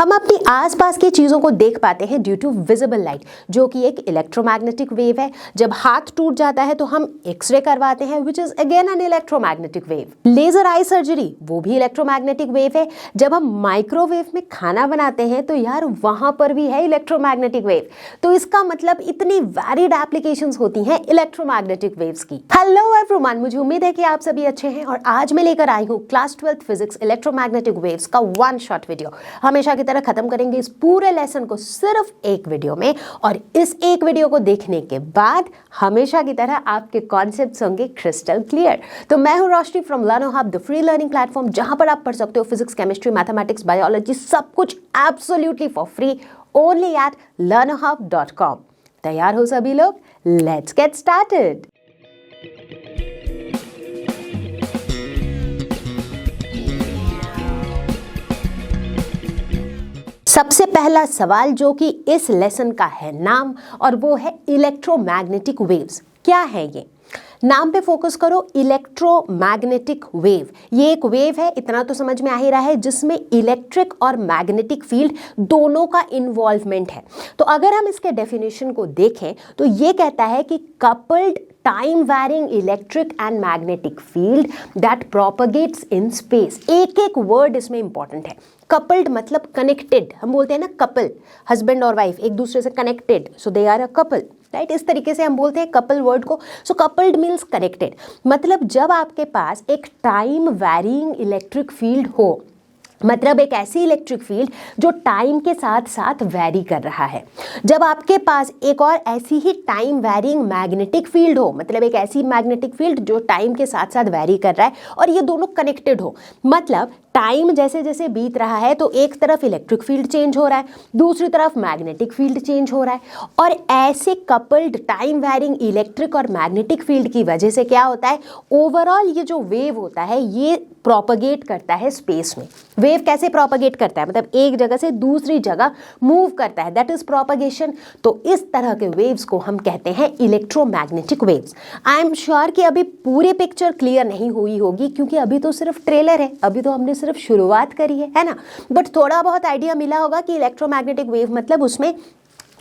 हम अपनी आसपास की चीज़ों को देख पाते हैं ड्यू टू विजिबल लाइट, जो कि एक इलेक्ट्रोमैग्नेटिक वेव है। जब हाथ टूट जाता है तो हम एक्सरे करवाते हैं, which is again an electromagnetic wave. Laser eye surgery वो भी इलेक्ट्रोमैग्नेटिक वेव है। जब हम माइक्रोवेव में खाना बनाते हैं तो यार वहां पर भी है इलेक्ट्रोमैग्नेटिक वेव। तो इसका मतलब इतनी वैरिड एप्लीकेशंस होती हैं इलेक्ट्रोमैग्नेटिक वेव्स की। हेलो एवरीवन, मुझे उम्मीद है कि आप सभी अच्छे हैं और आज मैं लेकर आई हूँ क्लास 12 फिजिक्स इलेक्ट्रोमैग्नेटिक वेव्स का वन शॉट वीडियो। हमेशा की तरह खत्म करेंगे इस पूरे लेसन को सिर्फ एक वीडियो में, और इस एक वीडियो को देखने के बाद हमेशा की तरह आपके कॉन्सेप्ट्स होंगे क्रिस्टल क्लियर। तो मैं हूं Roshni from Learno Hub, the free learning platform, जहां पर आप पढ़ सकते हो फिजिक्स, केमिस्ट्री, मैथमेटिक्स, बायोलॉजी, सब कुछ absolutely for free only at learnerhub.com। तैयार हो सभी लोग? Let's get started. सबसे पहला सवाल जो कि इस लेसन का है नाम, और वो है इलेक्ट्रोमैग्नेटिक वेव्स। क्या है ये? नाम पे फोकस करो, इलेक्ट्रोमैग्नेटिक वेव। ये एक वेव है, इतना तो समझ में आ ही रहा है, जिसमें इलेक्ट्रिक और मैग्नेटिक फील्ड दोनों का इन्वॉल्वमेंट है। तो अगर हम इसके डेफिनेशन को देखें तो ये कहता है कि coupled time varying electric and magnetic field that propagates in space. एक एक वर्ड इसमें इंपॉर्टेंट है। कपल्ड मतलब कनेक्टेड, हम बोलते हैं ना कपल, हस्बैंड और वाइफ एक दूसरे से connected, so they are a couple, right? इस तरीके से हम बोलते हैं कपल वर्ड को। सो कपल्ड मीन्स कनेक्टेड, मतलब जब आपके पास एक टाइम वैरिंग इलेक्ट्रिक फील्ड हो, मतलब एक ऐसी इलेक्ट्रिक फील्ड जो टाइम के साथ साथ वैरी कर रहा है। जब आपके पास एक और ऐसी ही टाइम वैरिंग मैग्नेटिक फील्ड हो, मतलब एक ऐसी मैग्नेटिक फील्ड जो टाइम के साथ साथ वैरी कर रहा है, और ये दोनों कनेक्टेड हो, मतलब टाइम जैसे जैसे बीत रहा है तो एक तरफ इलेक्ट्रिक फील्ड चेंज हो रहा है, दूसरी तरफ मैग्नेटिक फील्ड चेंज हो रहा है, और ऐसे कपल्ड टाइम वैरिंग इलेक्ट्रिक और मैग्नेटिक फील्ड की वजह से क्या होता है, ओवरऑल ये जो वेव होता है ये प्रोपगेट करता है स्पेस में। वेव कैसे प्रोपगेट करता है? मतलब एक जगह से दूसरी जगह मूव करता है, दैट इज प्रोपगेशन। तो इस तरह के वेव्स को हम कहते हैं electromagnetic waves. I am sure कि अभी पूरी पिक्चर क्लियर नहीं हुई होगी, क्योंकि अभी तो सिर्फ ट्रेलर है, अभी तो हमने सिर्फ शुरुआत करी है ना। बट थोड़ा बहुत आइडिया मिला होगा कि इलेक्ट्रोमैग्नेटिक वेव मतलब उसमें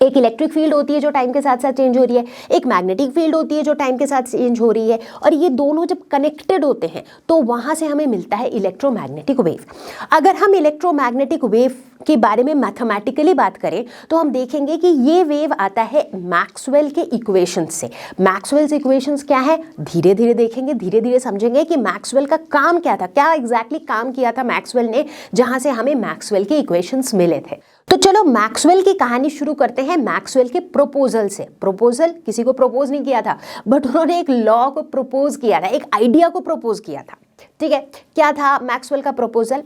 एक इलेक्ट्रिक फील्ड होती है जो टाइम के साथ साथ चेंज हो रही है, एक मैग्नेटिक फील्ड होती है जो टाइम के साथ चेंज हो रही है, और ये दोनों जब कनेक्टेड होते हैं तो वहां से हमें मिलता है इलेक्ट्रोमैग्नेटिक वेव। अगर हम इलेक्ट्रोमैग्नेटिक वेव के बारे में मैथमेटिकली बात करें तो हम देखेंगे कि ये वेव आता है मैक्सवेल के इक्वेशंस से। मैक्सवेल्स इक्वेशंस क्या है, धीरे धीरे देखेंगे, धीरे धीरे समझेंगे कि मैक्सवेल का काम क्या था, क्या एग्जैक्टली काम किया था मैक्सवेल ने, जहां से हमें मैक्सवेल के इक्वेशंस मिले थे। तो चलो मैक्सवेल की कहानी शुरू करते हैं मैक्सवेल के प्रपोजल से। प्रपोजल किसी को प्रपोज नहीं किया था, बट उन्होंने एक लॉ को प्रपोज किया था, एक आइडिया को प्रपोज किया था। ठीक है, क्या था मैक्सवेल का प्रपोजल?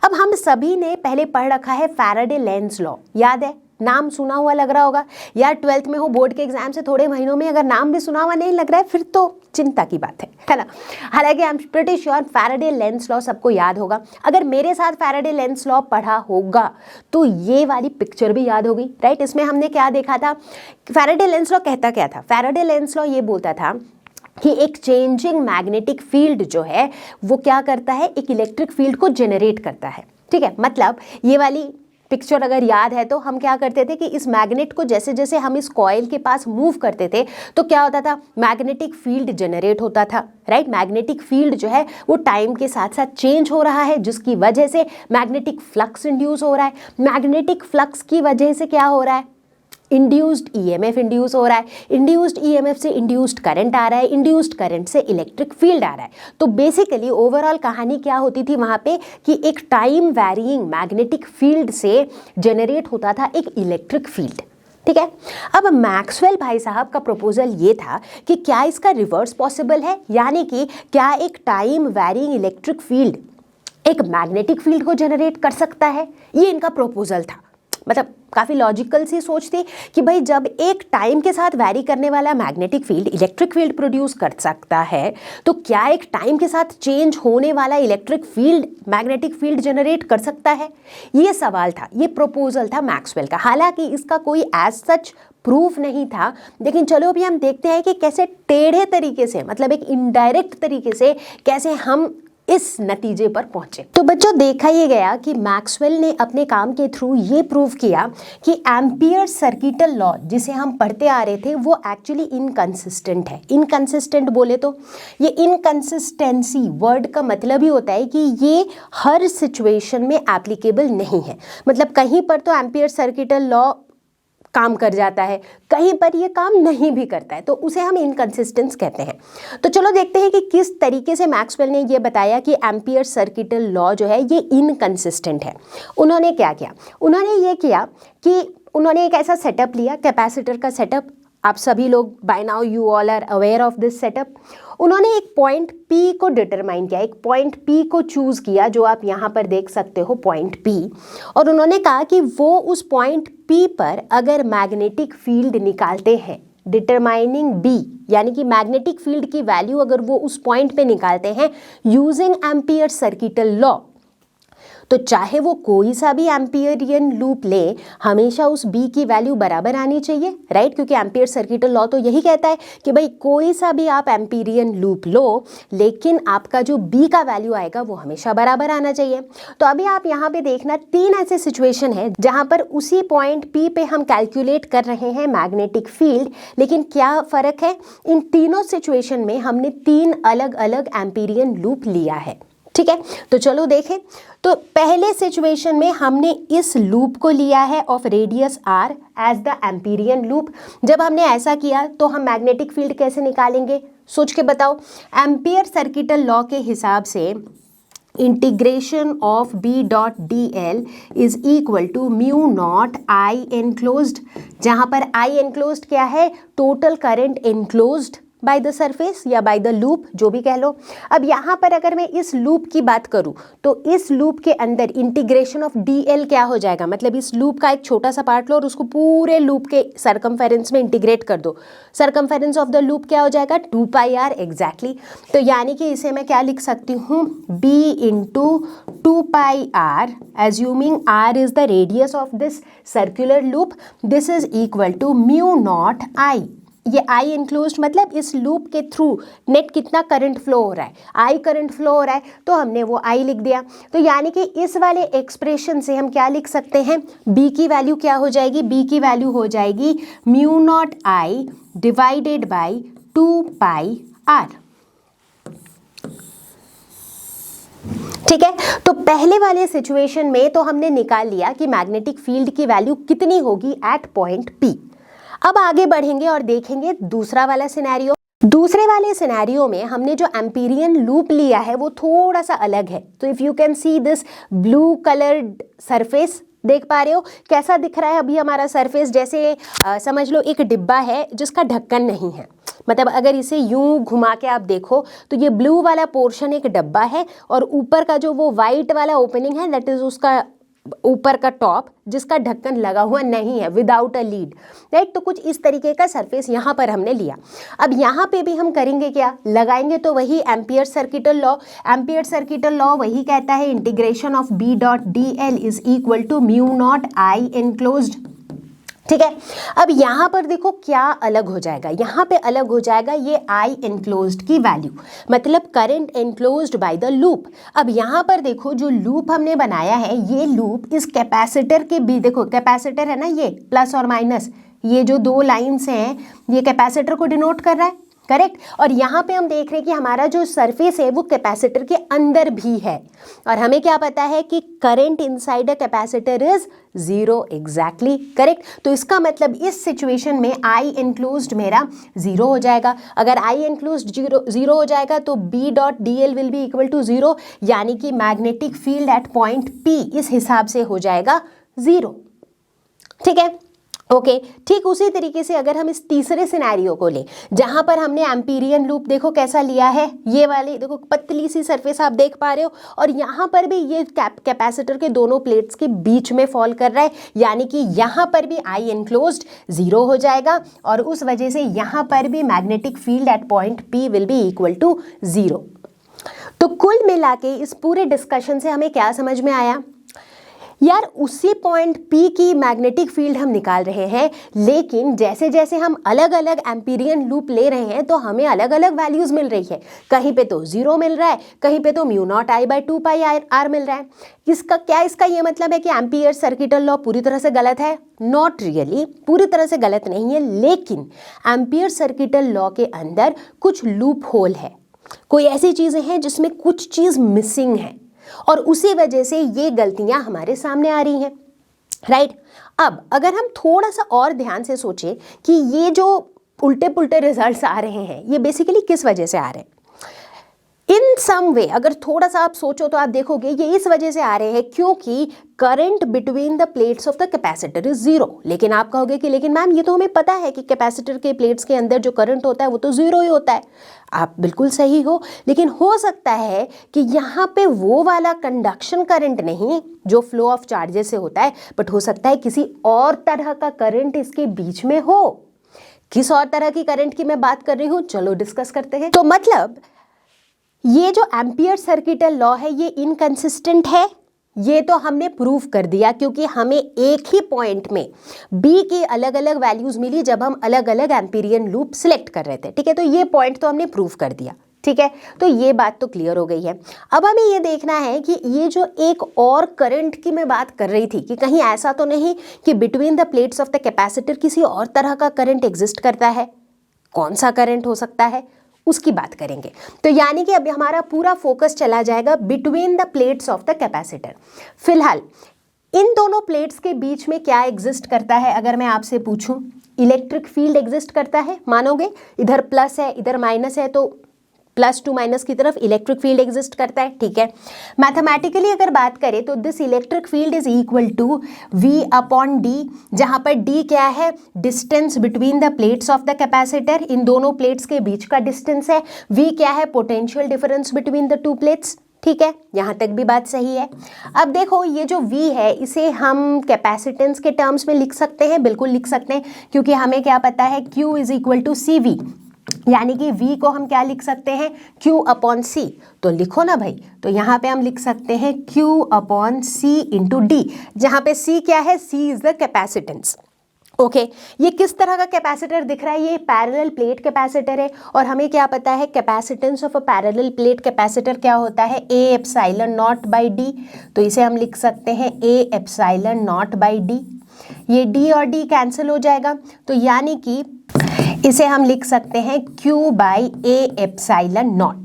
अब हम सभी ने पहले पढ़ रखा है फैराडे लेंज लॉ, याद है? नाम सुना हुआ लग रहा होगा यार, 12th में हो, बोर्ड के एग्जाम से थोड़े महीनों में अगर नाम भी सुना हुआ नहीं लग रहा है फिर तो चिंता की बात है ना। हालांकि I am pretty sure Faraday Lenz law सबको याद होगा। अगर मेरे साथ फैराडे लेंज लॉ पढ़ा होगा तो ये वाली पिक्चर भी याद होगी, राइट? इसमें हमने क्या देखा था? फैराडे लेंज लॉ कहता क्या था? फैराडे लेंज लॉ ये बोलता था कि एक चेंजिंग मैग्नेटिक फील्ड जो है वो क्या करता है, एक इलेक्ट्रिक फील्ड को जेनरेट करता है। ठीक है, मतलब ये वाली पिक्चर अगर याद है तो हम क्या करते थे कि इस मैग्नेट को जैसे जैसे हम इस कॉइल के पास मूव करते थे तो क्या होता था, मैग्नेटिक फील्ड जनरेट होता था, राइट? मैग्नेटिक फील्ड जो है वो टाइम के साथ साथ चेंज हो रहा है, जिसकी वजह से मैग्नेटिक फ्लक्स इंड्यूस हो रहा है। मैग्नेटिक फ्लक्स की वजह से क्या हो रहा है, इंड्यूस्ड ईएमएफ इंड्यूस हो रहा है, इंड्यूस्ड ईएमएफ से इंड्यूस्ड करंट आ रहा है, इंड्यूस्ड करंट से इलेक्ट्रिक फील्ड आ रहा है। तो बेसिकली ओवरऑल कहानी क्या होती थी वहां पे कि एक टाइम वैरिइंग मैग्नेटिक फील्ड से जनरेट होता था एक इलेक्ट्रिक फील्ड। ठीक है, अब मैक्सवेल भाई साहब का प्रपोजल ये था कि क्या इसका रिवर्स पॉसिबल है, यानी कि क्या एक टाइम वैरिइंग इलेक्ट्रिक फील्ड एक मैग्नेटिक फील्ड को जनरेट कर सकता है? ये इनका प्रपोजल था। मतलब काफ़ी लॉजिकल सी सोच थी कि भाई जब एक टाइम के साथ वैरी करने वाला magnetic field electric field produce कर सकता है तो क्या एक टाइम के साथ चेंज होने वाला electric field magnetic field generate कर सकता है? ये सवाल था, ये प्रपोजल था मैक्सवेल का। हालांकि इसका कोई एज सच प्रूफ नहीं था, लेकिन चलो अभी हम देखते हैं कि कैसे टेढ़े तरीके से, मतलब एक इनडायरेक्ट तरीके से कैसे हम इस नतीजे पर पहुंचे। तो बच्चों देखा ये गया कि मैक्सवेल ने अपने काम के थ्रू ये प्रूव किया कि एम्पियर सर्किटल लॉ जिसे हम पढ़ते आ रहे थे वो एक्चुअली इनकंसिस्टेंट है। इनकंसिस्टेंट बोले तो ये इनकंसिस्टेंसी वर्ड का मतलब ही होता है कि ये हर सिचुएशन में एप्लीकेबल नहीं है। मतलब कहीं पर तो एम्पियर सर्किटल लॉ काम कर जाता है, कहीं पर ये काम नहीं भी करता है, तो उसे हम इनकंसिस्टेंस कहते हैं। तो चलो देखते हैं कि किस तरीके से मैक्सवेल ने ये बताया कि एम्पियर सर्किटल लॉ जो है ये इनकंसिस्टेंट है। उन्होंने क्या किया, उन्होंने ये किया कि उन्होंने एक ऐसा सेटअप लिया, कैपेसिटर का सेटअप। आप सभी लोग by now you all are aware of this setup. उन्होंने एक पॉइंट P को डिटरमाइन किया, एक पॉइंट P को चूज किया जो आप यहाँ पर देख सकते हो पॉइंट P, और उन्होंने कहा कि वो उस पॉइंट P पर अगर मैग्नेटिक फील्ड निकालते हैं, डिटरमाइनिंग B यानी कि मैग्नेटिक फील्ड की वैल्यू अगर वो उस पॉइंट पे निकालते हैं यूजिंग एम्पियर सर्किटल लॉ, तो चाहे वो कोई सा भी एम्पियरियन लूप ले हमेशा उस B की वैल्यू बराबर आनी चाहिए, राइट। क्योंकि एम्पियर सर्किटल लॉ तो यही कहता है कि भाई कोई सा भी आप एम्पियरियन लूप लो लेकिन आपका जो B का वैल्यू आएगा वो हमेशा बराबर आना चाहिए। तो अभी आप यहाँ पे देखना 3 ऐसे सिचुएशन है जहाँ पर उसी पॉइंट P पे हम कैलकुलेट कर रहे हैं मैग्नेटिक फील्ड, लेकिन क्या फर्क है, इन तीनों सिचुएशन में हमने 3 अलग अलग एम्पियरियन लूप लिया है, ठीक है। तो चलो देखें। तो पहले सिचुएशन में हमने इस लूप को लिया है of radius r as the Amperian loop. जब हमने ऐसा किया तो हम मैग्नेटिक फील्ड कैसे निकालेंगे, सोच के बताओ। एम्पियर सर्किटल लॉ के हिसाब से integration of B dot DL is equal to mu not I enclosed, जहाँ पर I एनक्लोज्ड क्या है, total current enclosed by the surface या बाय द लूप, जो भी कह लो। अब यहाँ पर अगर मैं इस लूप की बात करूँ तो इस लूप के अंदर इंटीग्रेशन ऑफ DL क्या हो जाएगा, मतलब इस लूप का एक छोटा सा पार्ट लो और उसको पूरे लूप के सरकमफेरेंस में इंटीग्रेट कर दो। सरकमफेरेंस ऑफ द लूप क्या हो जाएगा, 2πr एग्जैक्टली। तो यानी कि इसे मैं क्या लिख सकती हूँ, B into 2πr, assuming r is the radius of this circular loop, this is equal to mu not I। ये I एनक्लोज्ड मतलब इस लूप के थ्रू नेट कितना करंट फ्लो हो रहा है, I करंट फ्लो हो रहा है, तो हमने वो I लिख दिया। तो यानी कि इस वाले एक्सप्रेशन से हम क्या लिख सकते हैं, B की वैल्यू क्या हो जाएगी, B की वैल्यू हो जाएगी mu not I divided by 2πr, ठीक है। तो पहले वाले सिचुएशन में तो हमने निकाल लिया कि मैग्नेटिक फील्ड की वैल्यू कितनी होगी एट पॉइंट P। अब आगे बढ़ेंगे और देखेंगे दूसरा वाला सिनेरियो। दूसरे वाले सिनेरियो में हमने जो एम्पियरियन लूप लिया है वो थोड़ा सा अलग है। तो if you can see this blue coloured surface, देख पा रहे हो कैसा दिख रहा है अभी हमारा सरफेस, जैसे समझ लो एक डिब्बा है जिसका ढक्कन नहीं है। मतलब अगर इसे यूं घुमा के आप देखो तो ये ब्लू वाला पोर्शन एक डब्बा है और ऊपर का जो वो वाइट वाला ओपनिंग है दैट इज उसका ऊपर का टॉप जिसका ढक्कन लगा हुआ नहीं है, विदाउट अ लीड, राइट। तो कुछ इस तरीके का सरफेस यहाँ पर हमने लिया। अब यहाँ पे भी हम करेंगे क्या, लगाएंगे तो वही Ampere circuital law. Ampere circuital law वही कहता है integration of B dot DL is equal to mu not I enclosed, ठीक है। अब यहाँ पर देखो क्या अलग हो जाएगा, यहाँ पे अलग हो जाएगा ये I एनक्लोज्ड की वैल्यू, मतलब current enclosed by the loop. अब यहाँ पर देखो जो लूप हमने बनाया है ये लूप इस कैपेसिटर के भी, देखो कैपेसिटर है ना ये प्लस और माइनस, ये जो 2 लाइन्स हैं ये कैपेसिटर को डिनोट कर रहा है, करेक्ट। और यहाँ पे हम देख रहे हैं कि हमारा जो सरफेस है वो कैपेसिटर के अंदर भी है और हमें क्या पता है कि current inside a capacitor is 0 exactly, correct. तो इसका मतलब इस सिचुएशन में I एनक्लोज्ड मेरा 0 हो जाएगा। अगर I एनक्लोज्ड 0 हो जाएगा तो B dot DL will be equal to 0, यानी कि magnetic field at point P इस हिसाब से हो जाएगा 0, ठीक है। ओके, ठीक उसी तरीके से अगर हम इस तीसरे सिनेरियो को लें जहां पर हमने एम्पियरियन लूप देखो कैसा लिया है, ये वाली देखो पतली सी सरफेस आप देख पा रहे हो और यहाँ पर भी ये कैपेसिटर के दोनों प्लेट्स के बीच में फॉल कर रहा है, यानी कि यहाँ पर भी I एनक्लोज्ड 0 हो जाएगा और उस वजह से यहाँ पर भी magnetic field at point P will be equal to 0। तो कुल मिला के इस पूरे डिस्कशन से हमें क्या समझ में आया, यार उसी पॉइंट P की मैग्नेटिक फील्ड हम निकाल रहे हैं, लेकिन जैसे जैसे हम अलग अलग एम्पीरियन लूप ले रहे हैं तो हमें अलग अलग वैल्यूज मिल रही है। कहीं पे तो 0 मिल रहा है, कहीं पे तो μ0I/2πr मिल रहा है। इसका ये मतलब है कि एम्पियर सर्किटल लॉ पूरी तरह से गलत है? नॉट रियली, पूरी तरह से गलत नहीं है, लेकिन एम्पियर सर्किटल लॉ के अंदर कुछ लूप होल है, कोई ऐसी चीजें हैं जिसमें कुछ चीज मिसिंग है और उसी वजह से ये गलतियां हमारे सामने आ रही हैं, राइट। अब अगर हम थोड़ा सा और ध्यान से सोचें कि ये जो उल्टे पुल्टे रिजल्ट्स आ रहे हैं ये बेसिकली किस वजह से आ रहे हैं, इन सम वे अगर थोड़ा सा आप सोचो तो आप देखोगे ये इस वजह से आ रहे हैं क्योंकि current between the plates of the capacitor is 0। लेकिन आप कहोगे कि लेकिन मैम ये तो हमें पता है कि कैपेसिटर के प्लेट्स के अंदर जो करंट होता है वो तो 0 ही होता है। आप बिल्कुल सही हो, लेकिन हो सकता है कि यहाँ पे वो वाला कंडक्शन करंट नहीं जो फ्लो ऑफ चार्जेस से होता है, बट हो सकता है किसी और तरह का करंट इसके बीच में हो। किस और तरह की करंट की मैं बात कर रही हूँ, चलो डिस्कस करते हैं। तो मतलब ये जो एम्पियर सर्किटल लॉ है ये इनकंसिस्टेंट है, ये तो हमने प्रूव कर दिया क्योंकि हमें एक ही पॉइंट में B की अलग अलग वैल्यूज मिली जब हम अलग अलग एम्पीरियन लूप सिलेक्ट कर रहे थे, ठीक है। तो ये पॉइंट तो हमने प्रूव कर दिया, ठीक है। तो ये बात तो क्लियर हो गई है। अब हमें ये देखना है कि ये जो एक और करंट की मैं बात कर रही थी कि कहीं ऐसा तो नहीं कि between the plates of the capacitor किसी और तरह का करंट एग्जिस्ट करता है। कौन सा करंट हो सकता है उसकी बात करेंगे। तो यानी कि अभी हमारा पूरा फोकस चला जाएगा between the plates of the capacitor. फिलहाल इन दोनों प्लेट्स के बीच में क्या एग्जिस्ट करता है, अगर मैं आपसे पूछूं, इलेक्ट्रिक फील्ड एग्जिस्ट करता है। मानोगे इधर प्लस है इधर माइनस है तो प्लस टू माइनस की तरफ इलेक्ट्रिक फील्ड एग्जिस्ट करता है, ठीक है। मैथमेटिकली अगर बात करें तो this electric field is equal to V/d, जहां पर d क्या है, distance between the plates of the capacitor, इन दोनों प्लेट्स के बीच का डिस्टेंस है। v क्या है, potential difference between the two plates, ठीक है। यहां तक भी बात सही है। अब देखो ये जो v है इसे हम कैपेसिटेंस के टर्म्स में लिख सकते हैं, बिल्कुल लिख सकते हैं, क्योंकि हमें क्या पता है Q is equal to CV, यानी कि v को हम क्या लिख सकते हैं, Q/C। तो लिखो ना भाई, तो यहाँ पे हम लिख सकते हैं Q/C इंटू डी, जहाँ पे C क्या है, C is the capacitance. Okay ये किस तरह का कैपेसिटर दिख रहा है, ये पैरेलल प्लेट कैपेसिटर है और हमें क्या पता है capacitance of a parallel plate capacitor क्या होता है, A/0/d। तो इसे हम लिख सकते हैं A/0/d। ये d और d कैंसिल हो जाएगा, तो यानी कि इसे हम लिख सकते हैं Q/A/0,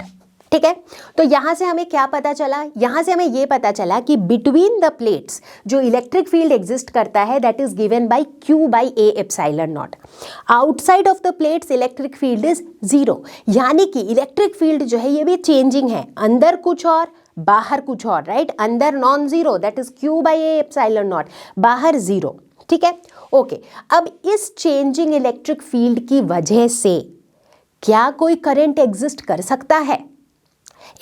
ठीक है। तो यहां से हमें क्या पता चला, यहां से हमें यह पता चला कि बिटवीन द प्लेट्स जो इलेक्ट्रिक फील्ड एग्जिस्ट करता है that is given bye Q/A/0। Outside of the plates electric field is 0, यानी कि इलेक्ट्रिक फील्ड जो है ये भी चेंजिंग है, अंदर कुछ और बाहर कुछ और, राइट। अंदर non zero that is Q/A/0, बाहर 0, ठीक है। ओके अब इस चेंजिंग इलेक्ट्रिक फील्ड की वजह से क्या कोई करंट एग्जिस्ट कर सकता है?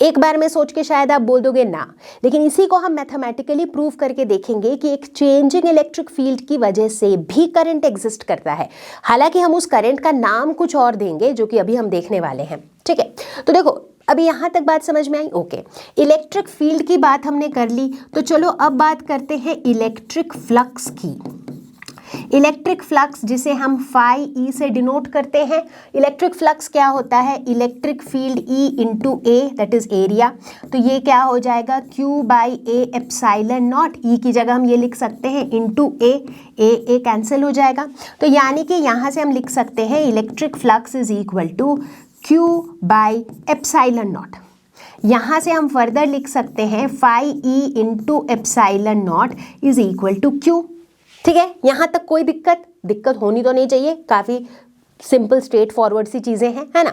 एक बार में सोच के शायद आप बोल दोगे ना, लेकिन इसी को हम मैथमेटिकली प्रूव करके देखेंगे कि एक चेंजिंग इलेक्ट्रिक फील्ड की वजह से भी करंट एग्जिस्ट करता है। हालांकि हम उस करंट का नाम कुछ और देंगे जो कि अभी हम देखने वाले हैं, ठीक है। तो देखो अभी यहां तक बात समझ में आई, ओके। इलेक्ट्रिक फील्ड की बात हमने कर ली, तो चलो अब बात करते हैं इलेक्ट्रिक फ्लक्स की। इलेक्ट्रिक फ्लक्स जिसे हम φe से डिनोट करते हैं। इलेक्ट्रिक फ्लक्स क्या होता है, electric field E into A that is area. तो ये क्या हो जाएगा Q/A/0, E की जगह हम ये लिख सकते हैं इंटू A कैंसिल हो जाएगा। तो यानी कि यहाँ से हम लिख सकते हैं electric flux is equal to Q/ε0। यहाँ से हम फर्दर लिख सकते हैं φe into ε0 is equal to Q, ठीक है। यहाँ तक कोई दिक्कत होनी तो नहीं चाहिए, काफ़ी सिंपल स्ट्रेट फॉरवर्ड सी चीज़ें हैं, है ना।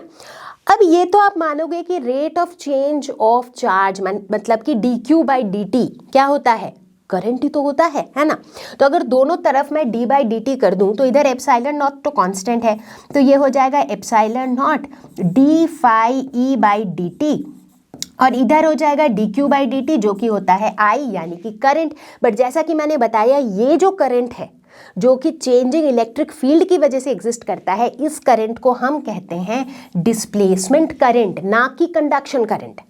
अब ये तो आप मानोगे कि rate of change of charge मतलब कि dQ/dt क्या होता है, करंट ही तो होता है ना। तो अगर दोनों तरफ मैं d/dt कर दूं तो इधर ε0 तो कांस्टेंट है, तो ये हो जाएगा ε0 d/e/dt और इधर हो जाएगा dQ/dt जो कि होता है I यानी कि करंट। बट जैसा कि मैंने बताया ये जो करंट है जो कि चेंजिंग इलेक्ट्रिक फील्ड की वजह से एग्जिस्ट करता है, इस करंट को हम कहते हैं डिस्प्लेसमेंट करंट, ना कि कंडक्शन करंट।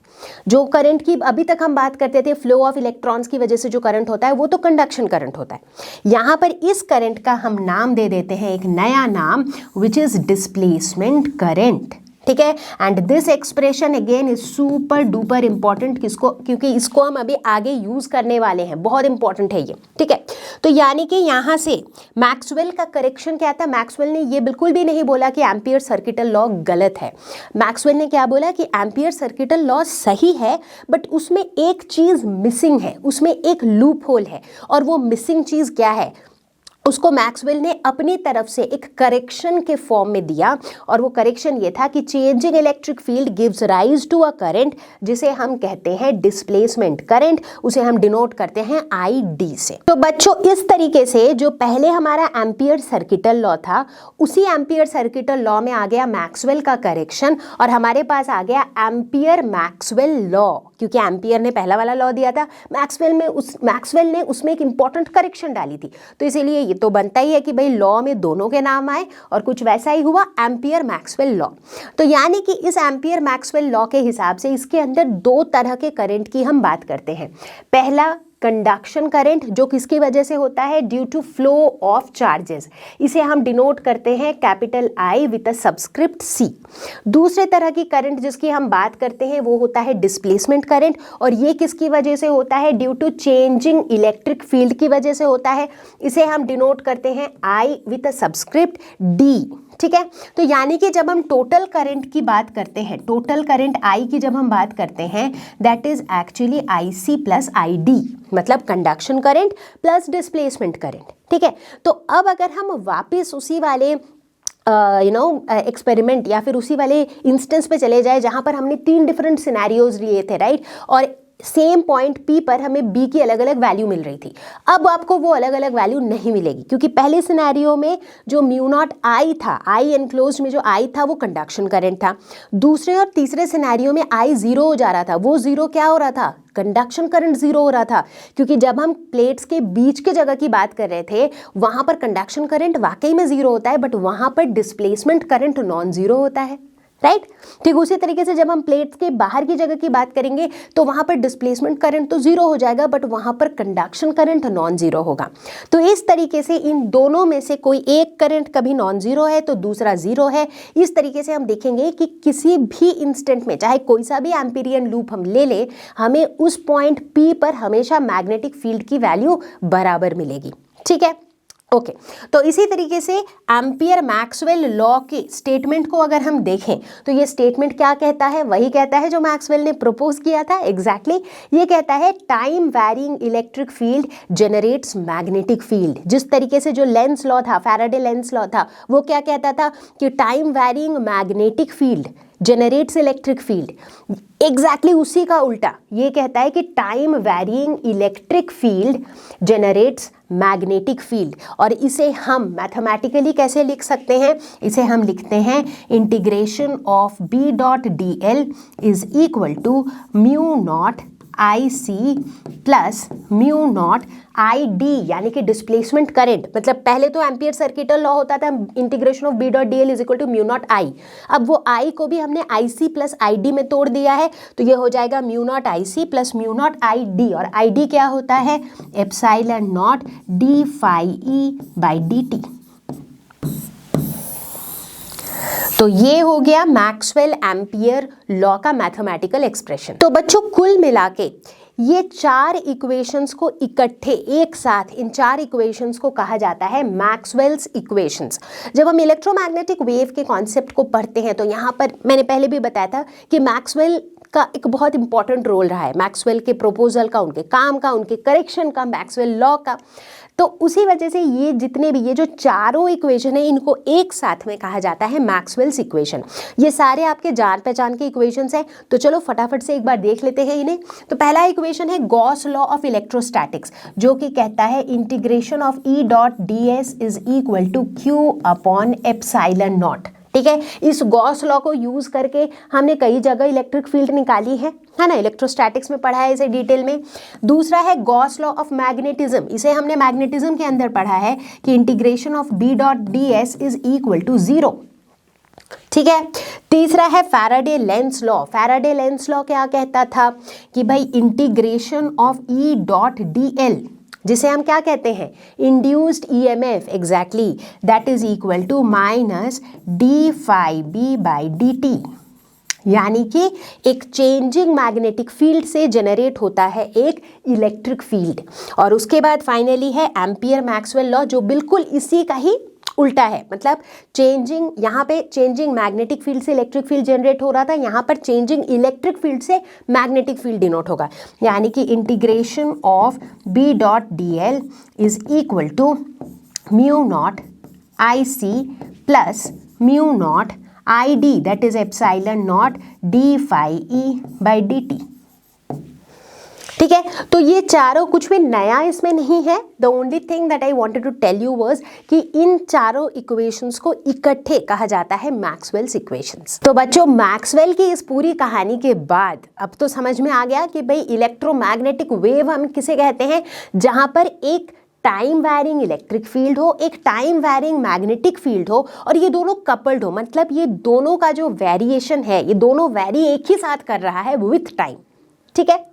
जो करंट की अभी तक हम बात करते थे, फ्लो ऑफ इलेक्ट्रॉन्स की वजह से जो करंट होता है वो तो कंडक्शन करंट होता है। यहाँ पर इस करंट का हम नाम दे देते हैं एक नया नाम, विच इज डिस्प्लेसमेंट करंट। ठीक है, and this expression again is super duper important, किसको, क्योंकि इसको हम अभी आगे यूज करने वाले हैं, बहुत इंपॉर्टेंट है ये। ठीक है, तो यानी कि यहाँ से मैक्सवेल का करेक्शन क्या था, मैक्सवेल ने ये बिल्कुल भी नहीं बोला कि एम्पियर सर्किटल लॉ गलत है। मैक्सवेल ने क्या बोला कि एम्पियर सर्किटल लॉ सही है, बट उसमें एक चीज मिसिंग है, उसमें एक लूप होल है, और वो मिसिंग चीज क्या है, उसको मैक्सवेल ने अपनी तरफ से एक करेक्शन के फॉर्म में दिया, और वो करेक्शन ये था कि changing electric field gives rise to a current, जिसे हम कहते हैं डिस्प्लेसमेंट करंट, उसे हम डिनोट करते हैं ID से। तो बच्चों इस तरीके से जो पहले हमारा एम्पियर सर्किटल लॉ था, उसी एम्पियर सर्किटल लॉ में आ गया मैक्सवेल का करेक्शन, और हमारे पास आ गया एम्पियर मैक्सवेल लॉ, क्योंकि एम्पियर ने पहला वाला लॉ दिया था, मैक्सवेल ने उसमें एक इंपॉर्टेंट करेक्शन डाली थी, तो इसीलिए तो बनता ही है कि भाई लॉ में दोनों के नाम आए, और कुछ वैसा ही हुआ एम्पियर मैक्सवेल लॉ। तो यानी कि इस एम्पियर मैक्सवेल लॉ के हिसाब से इसके अंदर दो तरह के करंट की हम बात करते हैं। पहला कंडक्शन करंट, जो किसकी वजह से होता है, due to flow of charges, इसे हम डिनोट करते हैं capital I with a subscript C। दूसरे तरह की करंट जिसकी हम बात करते हैं वो होता है डिस्प्लेसमेंट करंट, और ये किसकी वजह से होता है, due to changing electric field की वजह से होता है, इसे हम डिनोट करते हैं I with a subscript D। ठीक है, तो यानी कि जब हम टोटल करंट की बात करते हैं, टोटल करंट I की जब हम बात करते हैं, that is actually IC plus ID, मतलब conduction current plus displacement current. ठीक है, तो अब अगर हम वापस उसी वाले एक्सपेरिमेंट या फिर उसी वाले इंस्टेंस पे चले जाए जहां पर हमने 3 डिफरेंट सिनेरियोज लिए थे, राइट, और सेम पॉइंट P पर हमें B की अलग अलग वैल्यू मिल रही थी। अब आपको वो अलग अलग वैल्यू नहीं मिलेगी, क्योंकि पहले सिनेरियो में जो म्यू नॉट I था, I एनक्लोज्ड में जो I था वो कंडक्शन करंट था। दूसरे और तीसरे सिनेरियो में I जीरो हो जा रहा था, वो जीरो क्या हो रहा था, कंडक्शन करंट जीरो हो रहा था, क्योंकि जब हम प्लेट्स के बीच के जगह की बात कर रहे थे वहां पर कंडक्शन करंट वाकई में जीरो होता है, बट वहां पर डिस्प्लेसमेंट करंट नॉन जीरो होता है, राइट। ठीक उसी तरीके से जब हम प्लेट्स के बाहर की जगह की बात करेंगे तो वहां पर डिस्प्लेसमेंट करंट तो जीरो हो जाएगा, बट वहां पर कंडक्शन करंट नॉन जीरो होगा। तो इस तरीके से इन दोनों में से कोई एक करंट कभी नॉन जीरो है तो दूसरा जीरो है। इस तरीके से हम देखेंगे कि किसी भी इंस्टेंट में, चाहे कोई सा भी एम्पीरियन लूप हम ले लें, हमें उस पॉइंट P पर हमेशा मैग्नेटिक फील्ड की वैल्यू बराबर मिलेगी। ठीक है, ओके। तो इसी तरीके से एम्पियर मैक्सवेल लॉ के स्टेटमेंट को अगर हम देखें तो ये स्टेटमेंट क्या कहता है, वही कहता है जो मैक्सवेल ने प्रपोज किया था। एग्जैक्टली ये कहता है time varying electric field generates magnetic field. जिस तरीके से जो लेंस लॉ था, फैराडे लेंस लॉ था, वो क्या कहता था कि time varying magnetic field generates electric field. Exactly उसी का उल्टा ये कहता है कि time varying electric field generates magnetic field. और इसे हम मैथमेटिकली कैसे लिख सकते हैं, इसे हम लिखते हैं integration of B dot DL is equal to mu not IC plus mu not ID, यानी कि डिस्प्लेसमेंट करंट। मतलब पहले तो एम्पियर सर्किटल लॉ होता था integration of B dot DL is equal to mu not I। अब वो I को भी हमने IC प्लस ID में तोड़ दिया है, तो ये हो जाएगा mu not IC plus mu not ID। और ID क्या होता है, epsilon not d phi E by dt। तो ये हो गया मैक्सवेल एम्पियर लॉ का मैथमेटिकल एक्सप्रेशन। तो बच्चों कुल मिला के ये 4 इक्वेशंस को इकट्ठे एक साथ, इन 4 इक्वेशंस को कहा जाता है मैक्सवेल्स इक्वेशंस। जब हम इलेक्ट्रोमैग्नेटिक वेव के कॉन्सेप्ट को पढ़ते हैं तो यहाँ पर मैंने पहले भी बताया था कि मैक्सवेल का एक बहुत इंपॉर्टेंट रोल रहा है, मैक्सवेल के प्रोपोजल का, उनके काम का, उनके करेक्शन का, मैक्सवेल लॉ का। तो उसी वजह से ये जितने भी ये जो चारों इक्वेशन है इनको एक साथ में कहा जाता है मैक्सवेल्स इक्वेशन। ये सारे आपके जान पहचान के इक्वेशंस हैं, तो चलो फटाफट से एक बार देख लेते हैं इन्हें। तो पहला इक्वेशन है गॉस लॉ ऑफ इलेक्ट्रोस्टैटिक्स, जो कि कहता है integration of E dot DS is equal to Q upon epsilon not. ठीक है, इस गॉस लॉ को यूज करके हमने कई जगह इलेक्ट्रिक फील्ड निकाली है ना, इलेक्ट्रोस्टैटिक्स में पढ़ा है इसे डिटेल में। दूसरा है गॉस लॉ ऑफ मैग्नेटिज्म, इसे हमने मैग्नेटिज्म के अंदर पढ़ा है कि integration of B dot DS is equal to 0। ठीक है। तीसरा है Faraday Lenz law. Faraday Lenz law क्या कहता था कि भाई integration of E dot D L, जिसे हम क्या कहते हैं, induced EMF, exactly, that is equal to minus D phi B by D T, यानी कि एक चेंजिंग मैग्नेटिक फील्ड से जनरेट होता है एक इलेक्ट्रिक फील्ड। और उसके बाद फाइनली है एम्पियर मैक्सवेल लॉ, जो बिल्कुल इसी का ही उल्टा है। मतलब चेंजिंग, यहाँ पे चेंजिंग मैग्नेटिक फील्ड से इलेक्ट्रिक फील्ड जनरेट हो रहा था, यहाँ पर चेंजिंग इलेक्ट्रिक फील्ड से मैग्नेटिक फील्ड डिनोट होगा, यानी कि integration of B dot D L is equal to mu not I C plus mu not I D, that is epsilon not D phi E by D T. ठीक है, तो ये चारों कुछ भी नया इसमें नहीं है। The only thing that I wanted to tell you was कि इन चारों इक्वेशंस को इकट्ठे कहा जाता है मैक्सवेल्स इक्वेशंस। तो बच्चों, मैक्सवेल की इस पूरी कहानी के बाद अब तो समझ में आ गया कि भाई इलेक्ट्रोमैग्नेटिक वेव हम किसे कहते हैं, जहां पर एक टाइम वैरिंग इलेक्ट्रिक फील्ड हो, एक टाइम वैरिंग मैग्नेटिक फील्ड हो, और ये दोनों कपल्ड हो, मतलब ये दोनों का जो वेरिएशन है, ये दोनों वैरी एक ही साथ कर रहा है विथ टाइम। ठीक है,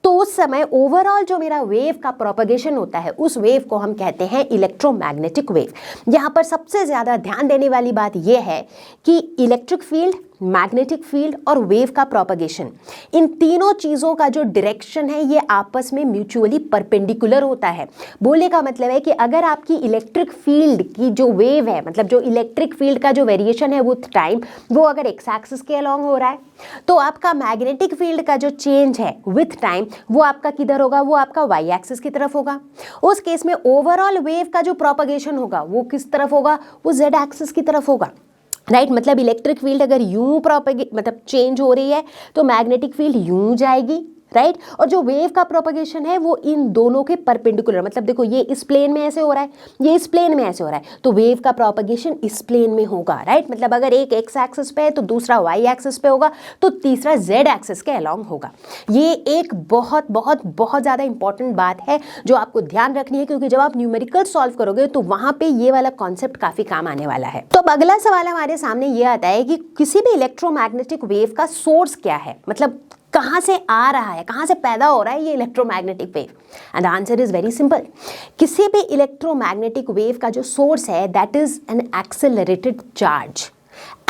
तो उस समय ओवरऑल जो मेरा वेव का प्रोपगेशन होता है, उस वेव को हम कहते हैं इलेक्ट्रोमैग्नेटिक वेव। यहाँ पर सबसे ज़्यादा ध्यान देने वाली बात यह है कि इलेक्ट्रिक फील्ड, मैग्नेटिक फील्ड और वेव का प्रोपगेशन, इन तीनों चीज़ों का जो डायरेक्शन है ये आपस में म्यूचुअली परपेंडिकुलर होता है। बोलने का मतलब है कि अगर आपकी इलेक्ट्रिक फील्ड की जो वेव है, मतलब जो इलेक्ट्रिक फील्ड का जो वेरिएशन है विथ टाइम, वो अगर एक्स एक्सिस के अलॉन्ग हो रहा है, तो आपका मैग्नेटिक फील्ड का जो चेंज है विथ टाइम वो आपका किधर होगा, वो आपका वाई एक्सिस की तरफ होगा। उस केस में ओवरऑल वेव का जो प्रोपगेशन होगा वो किस तरफ होगा, वो जेड एक्सिस की तरफ होगा। राइट, मतलब इलेक्ट्रिक फील्ड अगर यूं मतलब चेंज हो रही है तो मैग्नेटिक फील्ड यूं जाएगी। राइट, और जो वेव का प्रोपगेशन है वो इन दोनों के परपेंडिकुलर, मतलब देखो ये इस प्लेन में ऐसे हो रहा है, ये इस प्लेन में ऐसे हो रहा है, तो वेव का प्रोपगेशन इस प्लेन में होगा। राइट, मतलब अगर एक एक्स एक्सिस पे है तो दूसरा वाई एक्सिस पे होगा, तो तीसरा जेड एक्सिस के अलॉन्ग होगा। ये एक बहुत बहुत बहुत ज़्यादा इंपॉर्टेंट बात है जो आपको ध्यान रखनी है, क्योंकि जब आप न्यूमेरिकल सॉल्व करोगे तो वहाँ पे ये वाला कॉन्सेप्ट काफ़ी काम आने वाला है। तो अब अगला सवाल हमारे सामने ये आता है कि किसी भी इलेक्ट्रोमैग्नेटिक वेव का सोर्स क्या है, मतलब कहाँ से आ रहा है, कहाँ से पैदा हो रहा है ये electromagnetic wave. And the answer is very simple. किसी भी इलेक्ट्रोमैग्नेटिक वेव का जो सोर्स है that is an accelerated charge.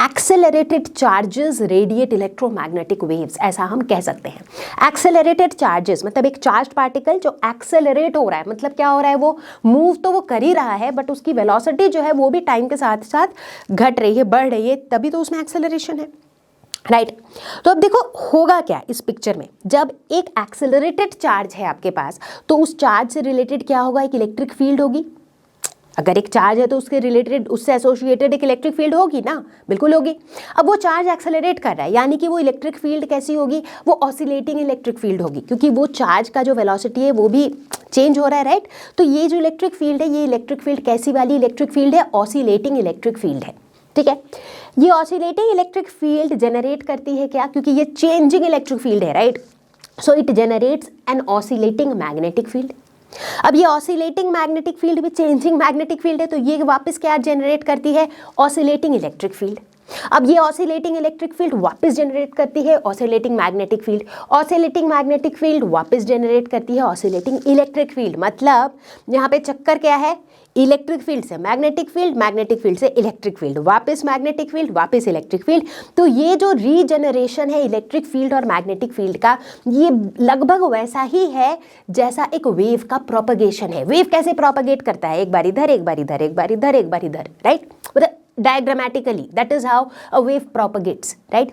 Accelerated charges radiate electromagnetic waves, ऐसा हम कह सकते हैं। एक्सेलरेटेड चार्जेस मतलब एक चार्ज पार्टिकल जो एक्सेलरेट हो रहा है, मतलब क्या हो रहा है, वो मूव तो वो कर ही रहा है बट उसकी वेलोसिटी जो है वो भी टाइम के साथ साथ घट रही है, बढ़ रही है, तभी तो उसमें एक्सेलरेशन है। राइट, तो अब देखो होगा क्या इस पिक्चर में, जब एक एक्सेलरेटेड चार्ज है आपके पास तो उस चार्ज से रिलेटेड क्या होगा, एक इलेक्ट्रिक फील्ड होगी। अगर एक चार्ज है तो उसके रिलेटेड, उससे एसोसिएटेड एक इलेक्ट्रिक फील्ड होगी ना, बिल्कुल होगी। अब वो चार्ज एक्सेलरेट कर रहा है, यानी कि वो इलेक्ट्रिक फील्ड कैसी होगी, वो ऑसिलेटिंग इलेक्ट्रिक फील्ड होगी, क्योंकि वो चार्ज का जो वेलोसिटी है वो भी चेंज हो रहा है। राइट, तो ये जो इलेक्ट्रिक फील्ड है, ये इलेक्ट्रिक फील्ड कैसी वाली इलेक्ट्रिक फील्ड है, ऑसिलेटिंग इलेक्ट्रिक फील्ड है। ठीक है, ये ऑसिलेटिंग इलेक्ट्रिक फील्ड जनरेट करती है क्या, क्योंकि ये चेंजिंग इलेक्ट्रिक फील्ड है। Right, so it generates an oscillating magnetic field. अब ये ऑसिलेटिंग मैग्नेटिक फील्ड भी चेंजिंग मैग्नेटिक फील्ड है, तो ये वापस क्या जनरेट करती है, ऑसिलेटिंग इलेक्ट्रिक फील्ड। अब ये ऑसिलेटिंग इलेक्ट्रिक फील्ड वापस जनरेट करती है oscillating magnetic field. Oscillating magnetic field वापस जनरेट करती है ऑसिलेटिंग इलेक्ट्रिक फील्ड। मतलब यहाँ पे चक्कर क्या है, इलेक्ट्रिक फील्ड से मैग्नेटिक फील्ड, मैग्नेटिक फील्ड से इलेक्ट्रिक फील्ड, वापस मैग्नेटिक फील्ड, वापस इलेक्ट्रिक फील्ड। तो ये जो रीजनरेशन है इलेक्ट्रिक फील्ड और मैग्नेटिक फील्ड का, ये लगभग वैसा ही है जैसा एक वेव का प्रोपगेशन है। वेव कैसे प्रोपगेट करता है, एक बार इधर, एक बार इधर, एक बार इधर, एक बार इधर। राइट, मतलब diagrammatically that is how a wave propagates. Right,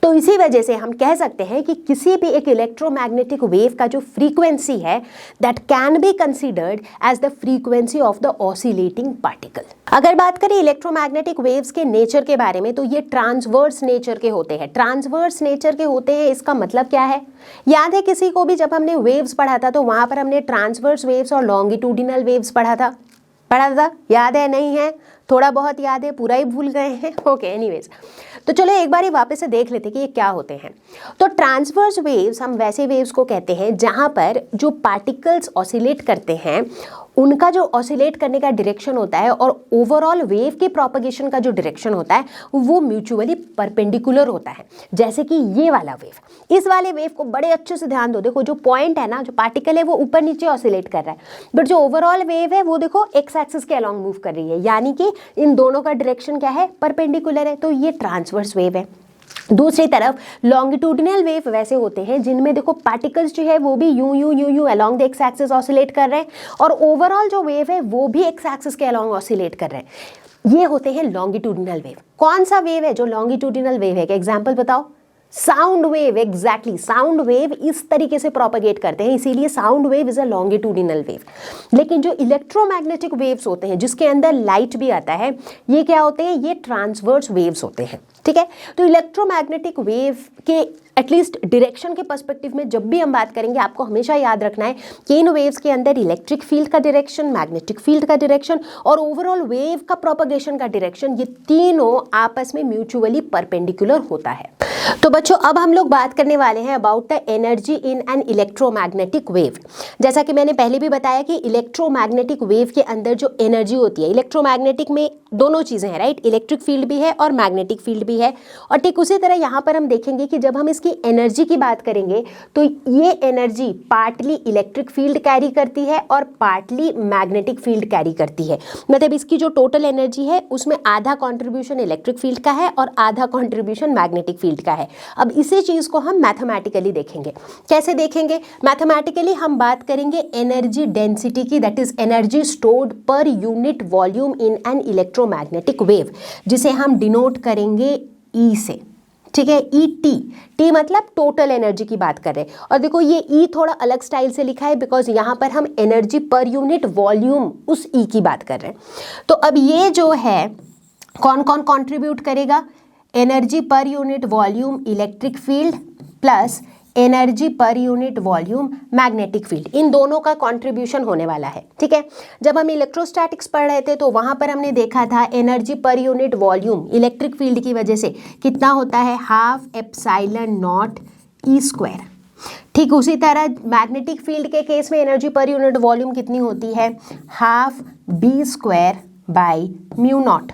तो इसी वजह से हम कह सकते हैं कि किसी भी एक इलेक्ट्रोमैग्नेटिक वेव का जो फ्रीक्वेंसी है that can be considered as the frequency of the oscillating particle. अगर बात करें इलेक्ट्रोमैग्नेटिक वेव्स के नेचर के बारे में, तो ये ट्रांसवर्स नेचर के होते हैं। ट्रांसवर्स नेचर के होते हैं, इसका मतलब क्या है, याद है किसी को भी जब हमने वेव्स पढ़ा था तो वहां पर हमने ट्रांसवर्स वेव्स और लॉन्गिट्यूडिनल वेव्स पढ़ा था, याद है, नहीं है, थोड़ा बहुत याद है, पूरा ही भूल गए हैं। ओके, एनीवेज, तो चलो एक बार ही वापस से देख लेते कि ये क्या होते हैं। तो ट्रांसवर्स वेव्स हम वैसे वेव्स को कहते हैं जहां पर जो पार्टिकल्स ऑसिलेट करते हैं उनका जो ऑसिलेट करने का डायरेक्शन होता है और ओवरऑल वेव के प्रोपगेशन का जो डायरेक्शन होता है वो म्यूचुअली परपेंडिकुलर होता है। जैसे कि ये वाला वेव, इस वाले वेव को बड़े अच्छे से ध्यान दो, देखो जो पॉइंट है ना, जो पार्टिकल है वो ऊपर नीचे ऑसिलेट कर रहा है, बट जो ओवरऑल वेव है वो देखो एक्स एक्सिस के अलॉन्ग मूव कर रही है, यानी कि इन दोनों का डायरेक्शन क्या है, परपेंडिकुलर है, तो ये ट्रांसवर्स वेव है। दूसरी तरफ लॉन्गिट्यूडिनल वेव वैसे होते हैं जिनमें देखो पार्टिकल्स जो है वो भी यूं along the x axis oscillate कर रहे हैं और ओवरऑल जो वेव है वो भी एक्स एक्सिस के अलोंग ऑसिलेट कर रहे हैं। ये होते हैं लॉन्गिट्यूडिनल वेव। कौन सा वेव है जो लॉन्गिट्यूडिनल वेव है? एग्जाम्पल बताओ। Sound wave, exactly, sound wave इस तरीके से प्रोपगेट करते हैं, इसीलिए sound wave is a longitudinal wave. लेकिन जो इलेक्ट्रोमैग्नेटिक वेव्स होते हैं जिसके अंदर लाइट भी आता है, ये क्या होते हैं? ये ट्रांसवर्स वेव्स होते हैं। ठीक है, तो इलेक्ट्रोमैग्नेटिक वेव के एटलीस्ट डायरेक्शन के पर्सपेक्टिव में जब भी हम बात करेंगे, आपको हमेशा याद रखना है कि इन वेव्स के अंदर इलेक्ट्रिक फील्ड का डायरेक्शन, मैग्नेटिक फील्ड का डायरेक्शन और ओवरऑल वेव का प्रोपगेशन का डायरेक्शन, ये तीनों आपस में म्यूचुअली परपेंडिकुलर होता है। तो बच्चों अब हम लोग बात करने वाले हैं about the energy in an electromagnetic wave. जैसा कि मैंने पहले भी बताया कि इलेक्ट्रोमैग्नेटिक वेव के अंदर जो एनर्जी होती है, इलेक्ट्रोमैग्नेटिक में दोनों चीज़ें हैं, राइट, इलेक्ट्रिक फील्ड भी है और मैग्नेटिक फील्ड भी है। और ठीक उसी तरह यहाँ पर हम देखेंगे कि जब हम इसकी एनर्जी की बात करेंगे तो ये energy partly electric field carry करती है और पार्टली मैग्नेटिक फील्ड कैरी करती है। मतलब इसकी जो टोटल एनर्जी है उसमें आधा कॉन्ट्रीब्यूशन इलेक्ट्रिक फील्ड का है और आधा कॉन्ट्रीब्यूशन मैग्नेटिक फील्ड का है। अब इसी चीज को हम मैथमेटिकली देखेंगे। कैसे देखेंगे? मैथमेटिकली हम बात करेंगे एनर्जी डेंसिटी की, दैट इज एनर्जी स्टोर्ड पर unit volume in an electromagnetic wave, जिसे हम डिनोट करेंगे ई से। ठीक है, ई टी मतलब टोटल एनर्जी की बात कर रहे हैं। और देखो ये ई थोड़ा अलग स्टाइल से लिखा है बिकॉज यहाँ पर हम एनर्जी पर यूनिट वॉल्यूम उस ई की बात कर रहे हैं। तो अब ये जो है कौन कौन कॉन्ट्रीब्यूट करेगा? Energy per unit volume electric field plus energy per unit volume magnetic field, इन दोनों का कंट्रीब्यूशन होने वाला है। ठीक है, जब हम इलेक्ट्रोस्टैटिक्स पढ़ रहे थे तो वहां पर हमने देखा था energy per unit volume electric field की वजह से कितना होता है? Half epsilon not E square. ठीक उसी तरह मैग्नेटिक फील्ड के केस में एनर्जी पर यूनिट वॉल्यूम कितनी होती है? Half B square by mu not.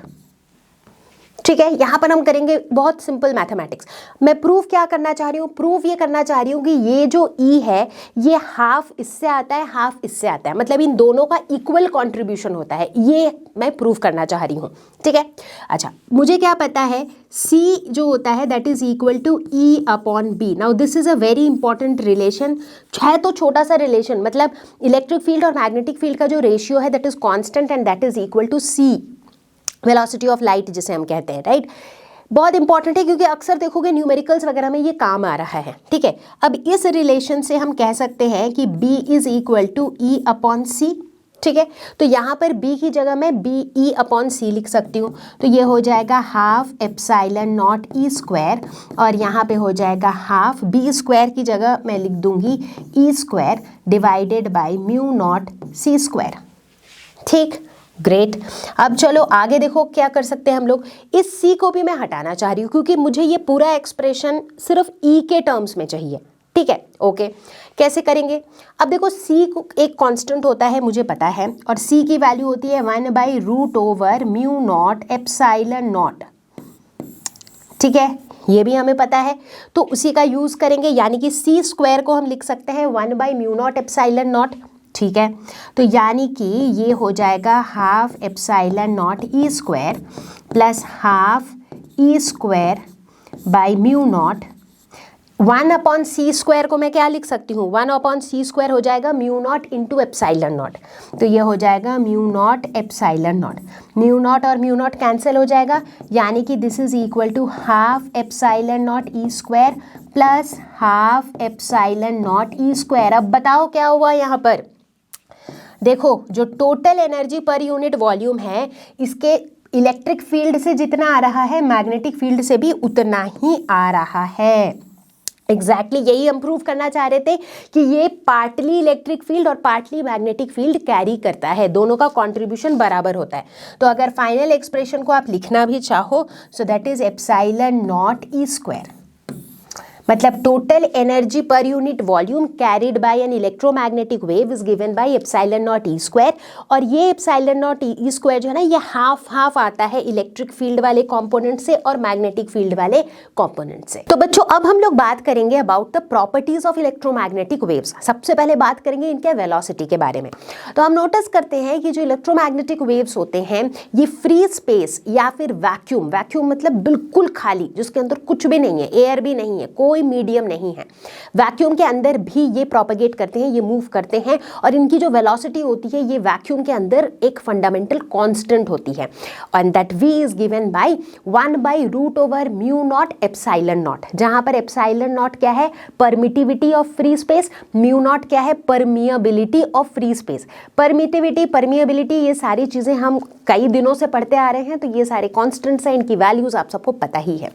ठीक है, यहां पर हम करेंगे बहुत सिंपल मैथमेटिक्स। मैं प्रूफ क्या करना चाह रही हूँ? प्रूफ ये करना चाह रही हूँ कि ये जो ई है ये हाफ इससे आता है, हाफ इससे आता है, मतलब इन दोनों का इक्वल कंट्रीब्यूशन होता है, ये मैं प्रूफ करना चाह रही हूँ। ठीक है, अच्छा मुझे क्या पता है? सी जो होता है that is equal to E upon B. Now this is a very important relation, है तो छोटा सा रिलेशन, मतलब इलेक्ट्रिक फील्ड और मैग्नेटिक फील्ड का जो रेशियो है that is constant and that is equal to C, velocity of light जिसे हम कहते हैं, राइट। बहुत इंपॉर्टेंट है क्योंकि अक्सर देखोगे न्यूमेरिकल्स वगैरह में ये काम आ रहा है। ठीक है, अब इस रिलेशन से हम कह सकते हैं कि B is equal to E upon C. ठीक है, तो यहाँ पर B की जगह मैं बी ई अपॉन सी लिख सकती हूँ, तो ये हो जाएगा half epsilon not E square और यहाँ पे हो जाएगा हाफ बी स्क्वायर की जगह मैं लिख दूंगी E square divided by mu naught C square. ठीक, ग्रेट। अब चलो आगे देखो क्या कर सकते हैं हम लोग। इस सी को भी मैं हटाना चाह रही हूँ क्योंकि मुझे ये पूरा एक्सप्रेशन सिर्फ ई के टर्म्स में चाहिए। ठीक है, ओके, कैसे करेंगे? अब देखो सी को एक कांस्टेंट होता है मुझे पता है, और सी की वैल्यू होती है 1/√ओवर म्यू नॉट एप्सिलॉन नॉट। ठीक है, ये भी हमें पता है, तो उसी का यूज करेंगे, यानी कि सी स्क्वायर को हम लिख सकते हैं 1/म्यू नॉट एप्सिलॉन नॉट। ठीक है, तो यानी कि ये हो जाएगा half epsilon not E square plus half E square by mu not. 1/c square को मैं क्या लिख सकती हूँ? 1/c स्क्वायर हो जाएगा mu naught into epsilon naught, तो ये हो जाएगा mu naught epsilon naught. Mu naught और म्यू नॉट कैंसिल हो जाएगा, यानी कि this is equal to half epsilon not E square plus half epsilon not E square. अब बताओ क्या हुआ यहाँ पर? देखो जो total energy per unit volume है इसके इलेक्ट्रिक फील्ड से जितना आ रहा है मैग्नेटिक फील्ड से भी उतना ही आ रहा है। एग्जैक्टली यही हम प्रूव करना चाह रहे थे कि ये पार्टली इलेक्ट्रिक फील्ड और पार्टली मैग्नेटिक फील्ड कैरी करता है, दोनों का कंट्रीब्यूशन बराबर होता है। तो अगर फाइनल एक्सप्रेशन को आप लिखना भी चाहो so that is epsilon not E square मतलब total energy per unit volume carried by an electromagnetic wave is given by epsilon not E square. और ये एप्सिलॉन नॉट ई स्क्वायर जो है ना, ये हाफ हाफ आता है इलेक्ट्रिक फील्ड वाले कंपोनेंट से और मैग्नेटिक फील्ड वाले कंपोनेंट से। तो बच्चों अब हम लोग बात करेंगे about the properties of electromagnetic waves. सबसे पहले बात करेंगे इनके वेलोसिटी के बारे में। तो हम नोटिस करते हैं कि जो इलेक्ट्रोमैग्नेटिक वेव्स होते हैं ये फ्री स्पेस या फिर वैक्यूम, वैक्यूम मतलब बिल्कुल खाली जिसके अंदर कुछ भी नहीं है, एयर भी नहीं है, कोई मीडियम नहीं है, वैक्यूम के अंदर भी ये प्रोपेगेट करते हैं, ये मूव करते हैं। और इनकी जो वेलोसिटी होती है ये वैक्यूम के अंदर एक फंडामेंटल कांस्टेंट होती है and that v is given by 1/√μ0 epsilon naught, जहां पर एप्सिलॉन नॉट क्या है, permittivity of free space, mu naught क्या है, permeability of free space. Permittivity, permeability ये सारी चीजें हम कई दिनों से पढ़ते आ रहे हैं, तो ये सारे कॉन्स्टेंट्स हैं, इनकी वैल्यूज आप सबको पता ही है।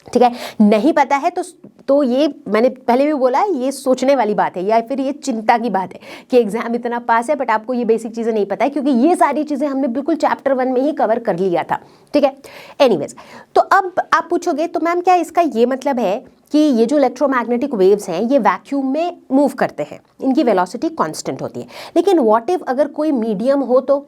ठीक है, नहीं पता है तो ये मैंने पहले भी बोला ये सोचने वाली बात है या फिर ये चिंता की बात है कि एग्जाम इतना पास है बट आपको ये बेसिक चीज़ें नहीं पता है, क्योंकि ये सारी चीज़ें हमने बिल्कुल चैप्टर 1 में ही कवर कर लिया था। ठीक है, एनीवेज, तो अब आप पूछोगे तो मैम क्या इसका ये मतलब है कि ये जो इलेक्ट्रोमैग्नेटिक वेव्स हैं ये वैक्यूम में मूव करते हैं, इनकी वेलोसिटी कांस्टेंट होती है, लेकिन व्हाट इफ अगर कोई मीडियम हो तो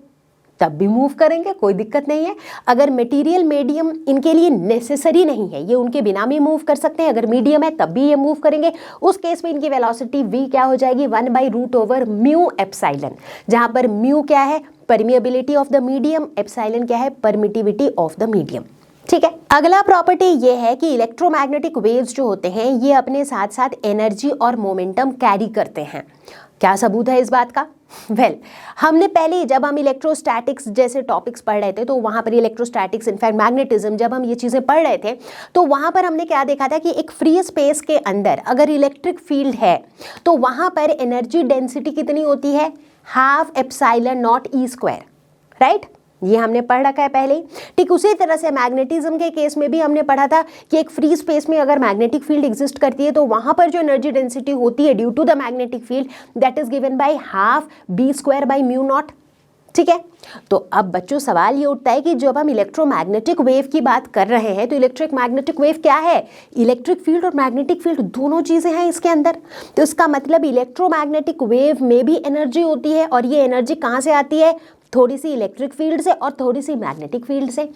तब भी मूव करेंगे, कोई दिक्कत नहीं है। अगर मटेरियल मीडियम इनके लिए नेसेसरी नहीं है, ये उनके बिना भी मूव कर सकते हैं, अगर मीडियम है तब भी ये मूव करेंगे, उस केस में इनकी वेलोसिटी v क्या हो जाएगी, 1/√μ एप्सिलॉन, जहां पर म्यू क्या है, permeability of the medium, epsilon क्या है, परमिटिविटी ऑफ द मीडियम। ठीक है, अगला प्रॉपर्टी ये है कि इलेक्ट्रोमैग्नेटिक वेव्स जो होते हैं ये अपने साथ साथ एनर्जी और मोमेंटम कैरी करते हैं। क्या सबूत है इस बात का? हमने पहले जब हम इलेक्ट्रोस्टैटिक्स जैसे टॉपिक्स पढ़ रहे थे तो वहां पर इलेक्ट्रोस्टैटिक्स इनफैक्ट मैग्नेटिज्म जब हम ये चीजें पढ़ रहे थे तो वहां पर हमने क्या देखा था कि एक फ्री स्पेस के अंदर अगर इलेक्ट्रिक फील्ड है तो वहां पर एनर्जी डेंसिटी कितनी होती है, half epsilon not E square, right? ये हमने पढ़ रखा है पहले ही। ठीक उसी तरह से मैग्नेटिज्म के केस में भी हमने पढ़ा था कि एक फ्री स्पेस में अगर मैग्नेटिक फील्ड एग्जिस्ट करती है तो वहां पर जो एनर्जी डेंसिटी होती है due to the magnetic field that is given by half b²/μ0। ठीक है, तो अब बच्चों सवाल ये उठता है कि जब हम इलेक्ट्रोमैग्नेटिक वेव की बात कर रहे हैं तो इलेक्ट्रिक मैग्नेटिक वेव क्या है, इलेक्ट्रिक फील्ड और मैग्नेटिक फील्ड दोनों चीजें हैं इसके अंदर। तो इसका मतलब इलेक्ट्रोमैग्नेटिक वेव में भी एनर्जी होती है और ये एनर्जी कहाँ से आती है, थोड़ी सी इलेक्ट्रिक फील्ड से और थोड़ी सी मैग्नेटिक फील्ड से।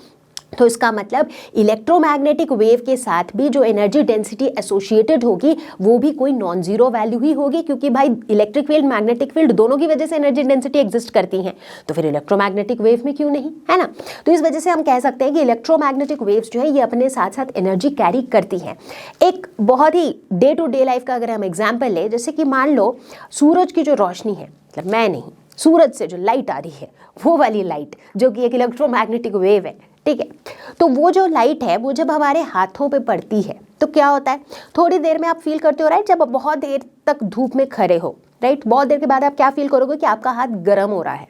तो इसका मतलब इलेक्ट्रोमैग्नेटिक वेव के साथ भी जो एनर्जी डेंसिटी एसोसिएटेड होगी वो भी कोई नॉन जीरो वैल्यू ही होगी, क्योंकि भाई इलेक्ट्रिक फील्ड मैग्नेटिक फील्ड दोनों की वजह से एनर्जी डेंसिटी एग्जिस्ट करती हैं, तो फिर इलेक्ट्रोमैग्नेटिक वेव में क्यों नहीं, है ना? तो इस वजह से हम कह सकते हैं कि इलेक्ट्रोमैग्नेटिक वेव्स जो है ये अपने साथ साथ एनर्जी कैरी करती हैं। एक बहुत ही डे टू डे लाइफ का अगर हम एग्जाम्पल लें, जैसे कि मान लो सूरज की जो रोशनी है, मतलब मैं नहीं, सूरज से जो लाइट आ रही है वो वाली लाइट जो कि एक इलेक्ट्रोमैग्नेटिक वेव है। ठीक है, तो वो जो लाइट है वो जब हमारे हाथों पे पड़ती है तो क्या होता है, थोड़ी देर में आप फील करते हो, राइट? जब आप बहुत देर तक धूप में खड़े हो, राइट, बहुत देर के बाद आप क्या फील करोगे कि आपका हाथ गर्म हो रहा है।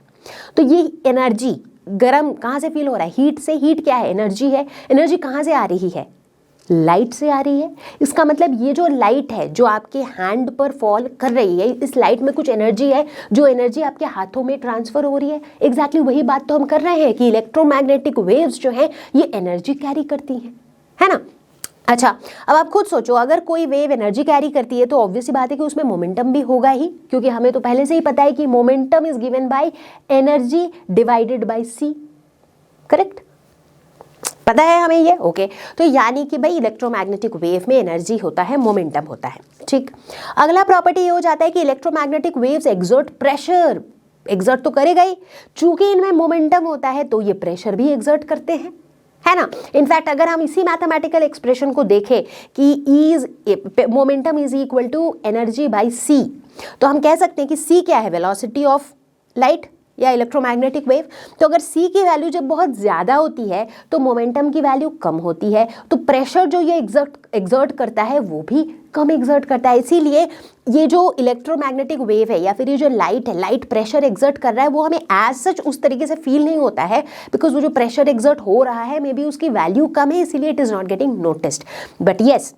तो ये एनर्जी गर्म कहाँ से फील हो रहा है, हीट से। हीट क्या है, एनर्जी है। एनर्जी कहाँ से आ रही है, लाइट से आ रही है। इसका मतलब ये जो लाइट है जो आपके हैंड पर फॉल कर रही है, इस लाइट में कुछ एनर्जी है, जो एनर्जी आपके हाथों में ट्रांसफर हो रही है। एग्जैक्टली वही बात तो हम कर रहे हैं कि इलेक्ट्रोमैग्नेटिक वेव्स जो हैं ये एनर्जी कैरी करती हैं, है ना? अच्छा, अब आप खुद सोचो, अगर कोई वेव एनर्जी कैरी करती है तो ऑब्वियस बात है कि उसमें मोमेंटम भी होगा ही, क्योंकि हमें तो पहले से ही पता है कि momentum is given by energy divided by c, correct? पता है हमें ये, ओके। तो यानी कि भाई इलेक्ट्रोमैग्नेटिक वेव में एनर्जी होता है, मोमेंटम होता है। ठीक, अगला प्रॉपर्टी ये हो जाता है कि electromagnetic waves exert pressure, exert तो करेगा ही, चूंकि इनमें मोमेंटम होता है तो ये प्रेशर भी एक्सर्ट करते हैं, है ना? इनफैक्ट अगर हम इसी मैथमेटिकल एक्सप्रेशन को देखें कि momentum is equal to energy by c, तो हम कह सकते हैं कि c क्या है, वेलोसिटी ऑफ लाइट या इलेक्ट्रोमैग्नेटिक वेव। तो अगर c की वैल्यू जब बहुत ज़्यादा होती है तो मोमेंटम की वैल्यू कम होती है, तो प्रेशर जो ये एक्सर्ट करता है वो भी कम एक्सर्ट करता है। इसीलिए ये जो इलेक्ट्रोमैग्नेटिक वेव है या फिर ये जो लाइट है, लाइट प्रेशर एक्सर्ट कर रहा है, वो हमें एज सच उस तरीके से फील नहीं होता है, बिकॉज वो जो प्रेशर एक्सर्ट हो रहा है मे बी उसकी वैल्यू कम है, इसीलिए it is not getting noticed. But yes,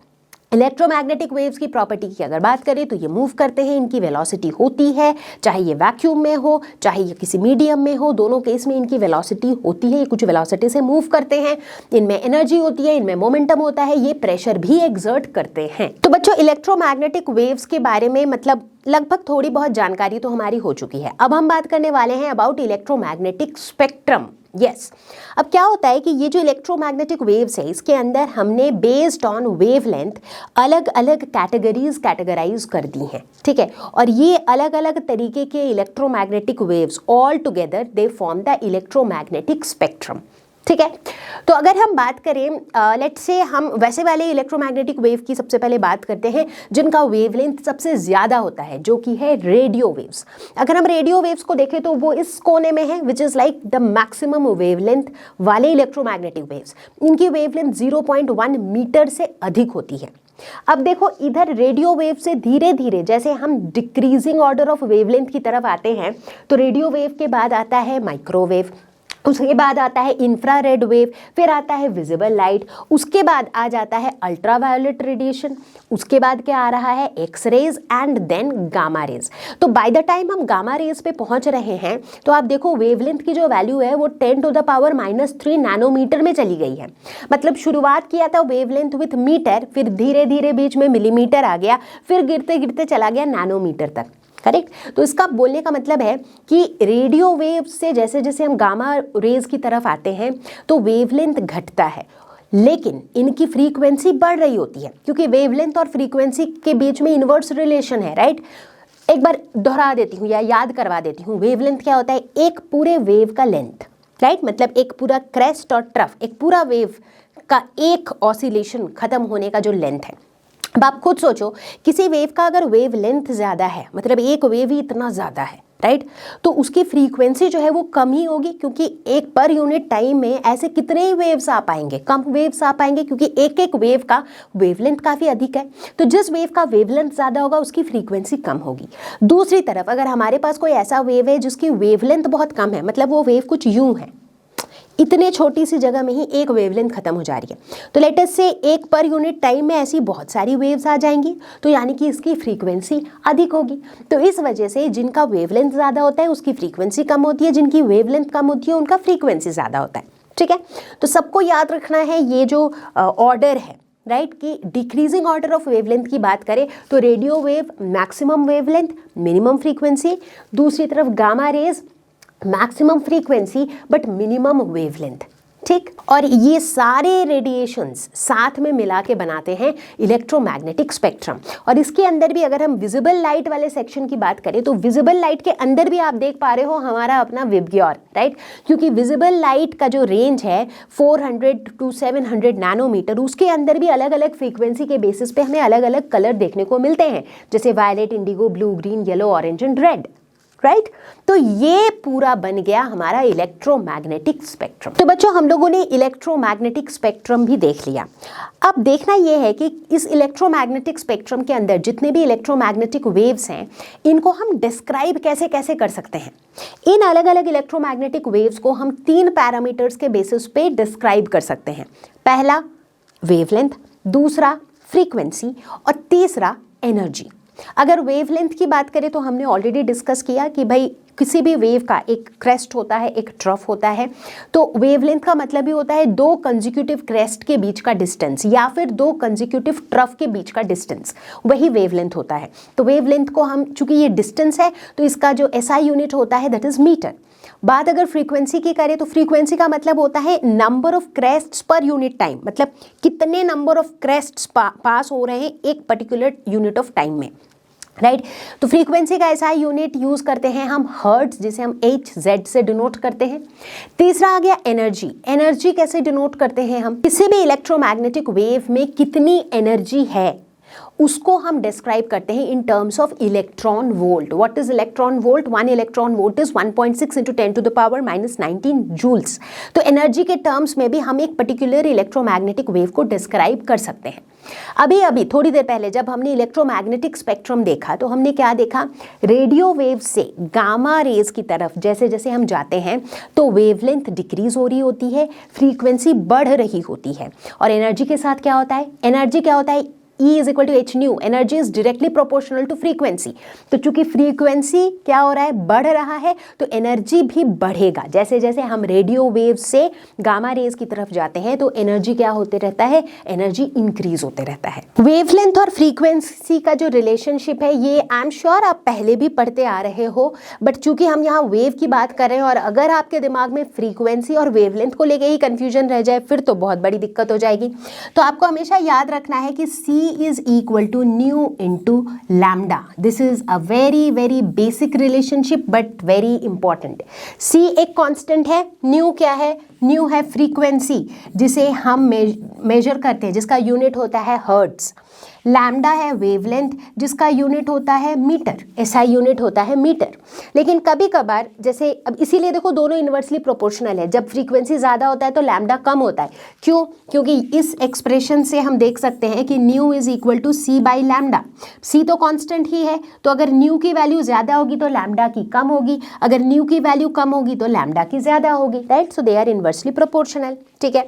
electromagnetic waves की प्रॉपर्टी की अगर बात करें तो ये मूव करते हैं, इनकी वेलोसिटी होती है, चाहे ये वैक्यूम में हो चाहे ये किसी मीडियम में हो, दोनों केस में इनकी वेलोसिटी होती है, ये कुछ वेलोसिटी से मूव करते हैं, इनमें एनर्जी होती है, इनमें मोमेंटम होता है, ये प्रेशर भी एक्सर्ट करते हैं। तो बच्चों इलेक्ट्रोमैग्नेटिक वेव्स के बारे में मतलब लगभग थोड़ी बहुत जानकारी तो हमारी हो चुकी है। अब हम बात करने वाले हैं अबाउट इलेक्ट्रोमैग्नेटिक स्पेक्ट्रम। यस, अब क्या होता है कि ये जो इलेक्ट्रोमैग्नेटिक वेव्स है इसके अंदर हमने बेस्ड ऑन वेवलेंथ अलग अलग कैटेगराइज कर दी हैं, ठीक है। और ये अलग अलग तरीके के electromagnetic waves all together they form the electromagnetic spectrum, ठीक है। तो अगर हम बात करें लेट्स से हम वैसे वाले इलेक्ट्रोमैग्नेटिक वेव की सबसे पहले बात करते हैं जिनका वेवलेंथ सबसे ज़्यादा होता है, जो कि है रेडियो वेव्स। अगर हम रेडियो वेव्स को देखें तो वो इस कोने में है which is like the maximum wavelength वाले इलेक्ट्रोमैग्नेटिक वेव्स। इनकी वेवलेंथ 0.1 मीटर से अधिक होती है। अब देखो इधर रेडियो वेव से धीरे धीरे जैसे हम डिक्रीजिंग ऑर्डर ऑफ वेवलेंथ की तरफ आते हैं तो रेडियो वेव के बाद आता है माइक्रोवेव, उसके बाद आता है इंफ्रारेड वेव, फिर आता है विजिबल लाइट, उसके बाद आ जाता है अल्ट्रावायोलेट रेडिएशन, उसके बाद क्या आ रहा है X rays and then gamma rays. तो बाय द टाइम हम गामा रेज पे पहुंच रहे हैं तो आप देखो वेवलेंथ की जो वैल्यू है वो 10⁻³ नैनोमीटर में चली गई है। मतलब शुरुआत किया था वेवलेंथ विथ मीटर, फिर धीरे धीरे बीच में मिलीमीटर आ गया, फिर गिरते गिरते चला गया नैनोमीटर तक, करेक्ट। तो इसका बोलने का मतलब है कि रेडियो वेव से जैसे जैसे हम गामा रेज की तरफ आते हैं तो वेवलेंथ घटता है, लेकिन इनकी फ्रीक्वेंसी बढ़ रही होती है क्योंकि वेवलेंथ और फ्रीक्वेंसी के बीच में इनवर्स रिलेशन है, राइट। एक बार दोहरा देती हूँ या याद करवा देती हूँ, वेवलेंथ क्या होता है, एक पूरे वेव का लेंथ, राइट। मतलब एक पूरा क्रेस्ट और ट्रफ, एक पूरा वेव का एक ऑसिलेशन खत्म होने का जो लेंथ है। अब आप खुद सोचो किसी वेव का अगर वेव लेंथ ज़्यादा है, मतलब एक वेव ही इतना ज़्यादा है, राइट, तो उसकी फ्रीक्वेंसी जो है वो कम ही होगी क्योंकि एक पर यूनिट टाइम में ऐसे कितने ही वेव्स आ पाएंगे, कम वेव्स आ पाएंगे क्योंकि एक एक वेव का वेवलेंथ काफ़ी अधिक है। तो जिस वेव का वेवलेंथ ज़्यादा होगा उसकी फ्रीक्वेंसी कम होगी। दूसरी तरफ अगर हमारे पास कोई ऐसा वेव है जिसकी वेवलेंथ बहुत कम है, मतलब वो वेव कुछ यूँ है, इतने छोटी सी जगह में ही एक वेवलेंथ खत्म हो जा रही है, तो लेट अस से एक पर यूनिट टाइम में ऐसी बहुत सारी वेव्स आ जाएंगी, तो यानी कि इसकी फ्रीक्वेंसी अधिक होगी। तो इस वजह से जिनका वेवलेंथ ज़्यादा होता है उसकी फ्रीक्वेंसी कम होती है, जिनकी वेवलेंथ कम होती है उनका फ्रीक्वेंसी ज़्यादा होता है, ठीक है। तो सबको याद रखना है ये जो ऑर्डर है, राइट, कि डिक्रीजिंग ऑर्डर ऑफ वेवलेंथ की बात करें तो radio wave maximum wavelength minimum frequency, दूसरी तरफ gamma rays maximum frequency but minimum wavelength, ठीक। और ये सारे रेडिएशंस साथ में मिला के बनाते हैं इलेक्ट्रोमैग्नेटिक स्पेक्ट्रम। और इसके अंदर भी अगर हम विजिबल लाइट वाले सेक्शन की बात करें तो विजिबल लाइट के अंदर भी आप देख पा रहे हो हमारा अपना विबग्योर, राइट, क्योंकि विजिबल लाइट का जो रेंज है 400 to 700 नैनोमीटर, उसके अंदर भी अलग अलग फ्रीक्वेंसी के बेसिस पे हमें अलग अलग कलर देखने को मिलते हैं, जैसे violet, indigo, blue, green, yellow, orange and red, right. तो ये पूरा बन गया हमारा इलेक्ट्रोमैग्नेटिक स्पेक्ट्रम। तो बच्चों हम लोगों ने इलेक्ट्रोमैग्नेटिक स्पेक्ट्रम भी देख लिया। अब देखना ये है कि इस इलेक्ट्रोमैग्नेटिक स्पेक्ट्रम के अंदर जितने भी इलेक्ट्रोमैग्नेटिक वेव्स हैं इनको हम डिस्क्राइब कैसे कैसे कर सकते हैं। इन अलग अलग इलेक्ट्रोमैग्नेटिक वेव्स को हम 3 पैरामीटर्स के बेसिस पे डिस्क्राइब कर सकते हैं। पहला वेवलेंथ, दूसरा फ्रीक्वेंसी और तीसरा एनर्जी। अगर वेवलेंथ की बात करें तो हमने ऑलरेडी डिस्कस किया कि भाई किसी भी वेव का एक क्रेस्ट होता है, एक ट्रफ होता है, तो वेवलेंथ का मतलब ही होता है 2 कंसेक्यूटिव क्रेस्ट के बीच का डिस्टेंस या फिर 2 कंसेक्यूटिव ट्रफ के बीच का डिस्टेंस, वही वेवलेंथ होता है। तो वेवलेंथ को हम, चूंकि ये डिस्टेंस है तो इसका जो SI यूनिट होता है दैट इज मीटर। बात अगर फ्रीक्वेंसी की करें तो फ्रीक्वेंसी का मतलब होता है number of क्रेस्ट्स per unit time, मतलब कितने नंबर ऑफ क्रेस्ट्स पास हो रहे हैं एक पर्टिकुलर यूनिट ऑफ टाइम में, राइट। तो फ्रीक्वेंसी का ऐसा यूनिट यूज करते हैं हम हर्ट्ज, जिसे हम HZ से डिनोट करते हैं। तीसरा आ गया एनर्जी। एनर्जी कैसे डिनोट करते हैं हम, किसी भी इलेक्ट्रोमैग्नेटिक वेव में कितनी एनर्जी है उसको हम डिस्क्राइब करते हैं in terms of electron volt. What is electron volt? 1 electron volt is 1.6 × 10⁻⁻19 joules. तो एनर्जी के टर्म्स में भी हम एक पर्टिकुलर इलेक्ट्रोमैग्नेटिक वेव को डिस्क्राइब कर सकते हैं। अभी थोड़ी देर पहले जब हमने इलेक्ट्रोमैग्नेटिक स्पेक्ट्रम देखा तो हमने क्या देखा, रेडियो वेव से गामा रेज की तरफ जैसे जैसे हम जाते हैं तो वेवलेंथ डिक्रीज हो रही होती है, फ्रीक्वेंसी बढ़ रही होती है। और एनर्जी के साथ क्या होता है, एनर्जी क्या होता है, E is equal to H nu, energy is directly proportional to frequency. तो चूंकि फ्रीक्वेंसी क्या हो रहा है, बढ़ रहा है, तो एनर्जी भी बढ़ेगा। जैसे जैसे हम रेडियो वेव से गामा रेज की तरफ जाते हैं तो एनर्जी क्या होते रहता है, एनर्जी इंक्रीज होते रहता है। वेवलेंथ और फ्रीक्वेंसी का जो रिलेशनशिप है ये आई एम श्योर आप पहले भी पढ़ते आ रहे हो, बट चूंकि हम यहाँ वेव की बात कर रहे हैं और अगर आपके दिमाग में फ्रीक्वेंसी और वेवलेंथ को लेके ही कंफ्यूजन रह जाए फिर तो बहुत बड़ी दिक्कत हो जाएगी। तो आपको हमेशा याद रखना है कि C is equal to nu into lambda. This is a very very basic relationship but very important. C एक कांस्टेंट है, न्यू क्या है, न्यू है फ्रीक्वेंसी जिसे हम मेजर करते हैं, जिसका यूनिट होता है हर्ट्ज। लैम्डा है वेवलेंथ जिसका यूनिट होता है मीटर, SI यूनिट होता है मीटर। लेकिन कभी कभार जैसे अब इसीलिए देखो दोनों इन्वर्सली प्रोपोर्शनल है, जब फ्रीक्वेंसी ज़्यादा होता है तो लैम्डा कम होता है। क्यों? क्योंकि इस एक्सप्रेशन से हम देख सकते हैं कि nu is equal to C by lambda. C तो कांस्टेंट ही है, तो अगर न्यू की वैल्यू ज़्यादा होगी तो लैम्डा की कम होगी, अगर न्यू की वैल्यू कम होगी तो लैम्डा की ज़्यादा होगी, right. So they are inversely proportional, ठीक है।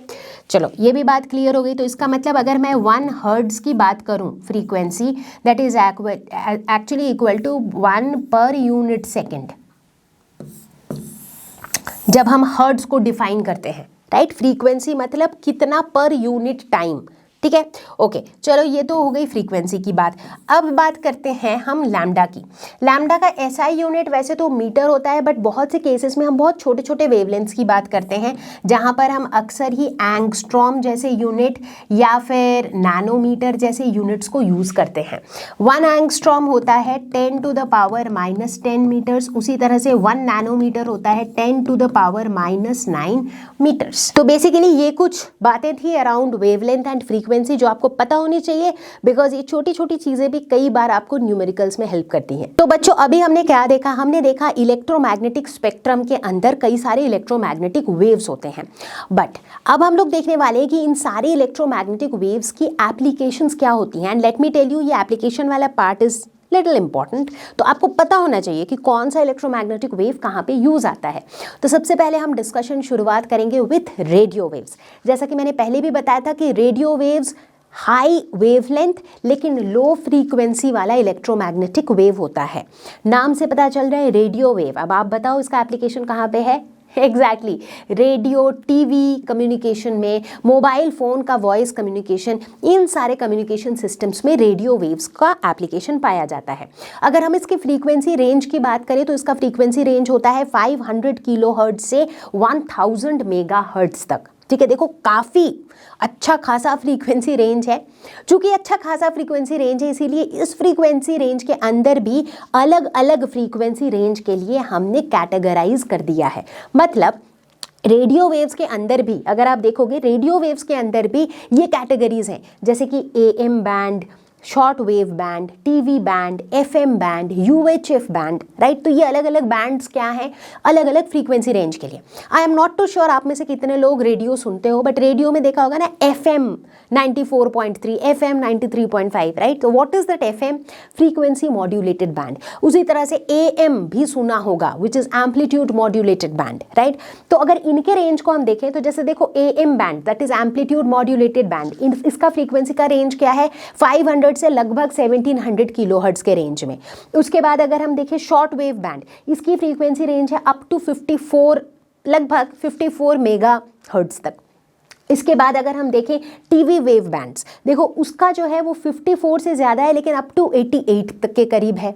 चलो ये भी बात क्लियर हो गई। तो इसका मतलब अगर मैं 1 हर्ट्ज की बात करूं frequency, that is actually equal to 1 per unit second, जब हम हर्ट्ज को डिफाइन करते हैं, राइट। फ्रीक्वेंसी मतलब कितना पर यूनिट टाइम, ठीक है। ओके चलो ये तो हो गई फ्रीक्वेंसी की बात। अब बात करते हैं हम लैम्डा की। लैम्डा का SI यूनिट वैसे तो मीटर होता है, बट बहुत से केसेस में हम बहुत छोटे छोटे वेवलेंथ्स की बात करते हैं जहां पर हम अक्सर ही एंगस्ट्रॉम जैसे यूनिट या फिर नैनोमीटर जैसे यूनिट्स को यूज़ करते हैं। 1 एंगस्ट्रॉम होता है 10 टू द पावर -10 मीटर्स, उसी तरह से 1 नैनोमीटर होता है 10 टू द पावर -9 मीटर्स। तो बेसिकली ये कुछ बातें थी अराउंड वेवलेंथ एंड फ्रीक्वेंसी जो आपको पता होनी चाहिए, बिकॉज ये छोटी छोटी चीजें भी कई बार आपको न्यूमेरिकल्स में हेल्प करती हैं। तो बच्चों अभी हमने क्या देखा, हमने देखा इलेक्ट्रोमैग्नेटिक स्पेक्ट्रम के अंदर कई सारे इलेक्ट्रोमैग्नेटिक वेव्स होते हैं। बट अब हम लोग देखने वाले हैं कि इन सारे इलेक्ट्रोमैग्नेटिक वेव्स की एप्लीकेशंस क्या होती हैं। And let me tell you, ये एप्लीकेशन वाला पार्ट इज लिटिल इंपॉर्टेंट। तो आपको पता होना चाहिए कि कौन सा इलेक्ट्रोमैग्नेटिक वेव कहाँ पे यूज आता है। तो सबसे पहले हम डिस्कशन शुरुआत करेंगे विथ रेडियो वेव्स। जैसा कि मैंने पहले भी बताया था कि रेडियो वेव्स हाई वेवलेंथ लेकिन लो फ्रीक्वेंसी वाला इलेक्ट्रोमैग्नेटिक वेव होता है। नाम से पता चल रहा है रेडियो वेव। अब आप बताओ इसका एप्लीकेशन कहाँ पे है। एग्जैक्टली रेडियो, टीवी कम्युनिकेशन में, मोबाइल फ़ोन का वॉइस कम्युनिकेशन, इन सारे कम्युनिकेशन सिस्टम्स में रेडियो वेव्स का एप्लीकेशन पाया जाता है। अगर हम इसकी फ्रीक्वेंसी रेंज की बात करें तो इसका फ्रीक्वेंसी रेंज होता है 500 किलोहर्ट्ज से 1000 मेगाहर्ट्ज तक, ठीक है। देखो काफ़ी अच्छा खासा फ्रीक्वेंसी रेंज है। चूंकि अच्छा खासा फ्रीक्वेंसी रेंज है इसीलिए इस फ्रीक्वेंसी रेंज के अंदर भी अलग अलग फ्रीक्वेंसी रेंज के लिए हमने कैटेगराइज कर दिया है। मतलब रेडियो वेव्स के अंदर भी अगर आप देखोगे, रेडियो वेव्स के अंदर भी ये कैटेगरीज हैं, जैसे कि AM band, short wave band, TV band, FM band, UHF band, right. तो ये अलग अलग बैंड्स क्या हैं, अलग अलग फ्रीक्वेंसी रेंज के लिए। I am not too sure आप में से कितने लोग रेडियो सुनते हो, बट रेडियो में देखा होगा ना FM 94.3, FM 93.5, राइट। तो what is that FM? Frequency modulated band. उसी तरह से AM भी सुना होगा, which is amplitude modulated band, right. तो अगर इनके रेंज को हम देखें तो जैसे देखो AM band that is amplitude modulated band, इसका फ्रीक्वेंसी का रेंज क्या है, 500 से लगभग 1700 किलोहर्ट्ज के रेंज में। उसके बाद अगर हम देखें शॉर्ट वेव बैंड, इसकी फ्रीक्वेंसी रेंज है अप टू 54, लगभग 54 मेगाहर्ट्ज तक। इसके बाद अगर हम देखें टीवी वेव बैंड्स, देखो उसका जो है वो 54 से ज़्यादा है लेकिन अप टू 88 तक के करीब है।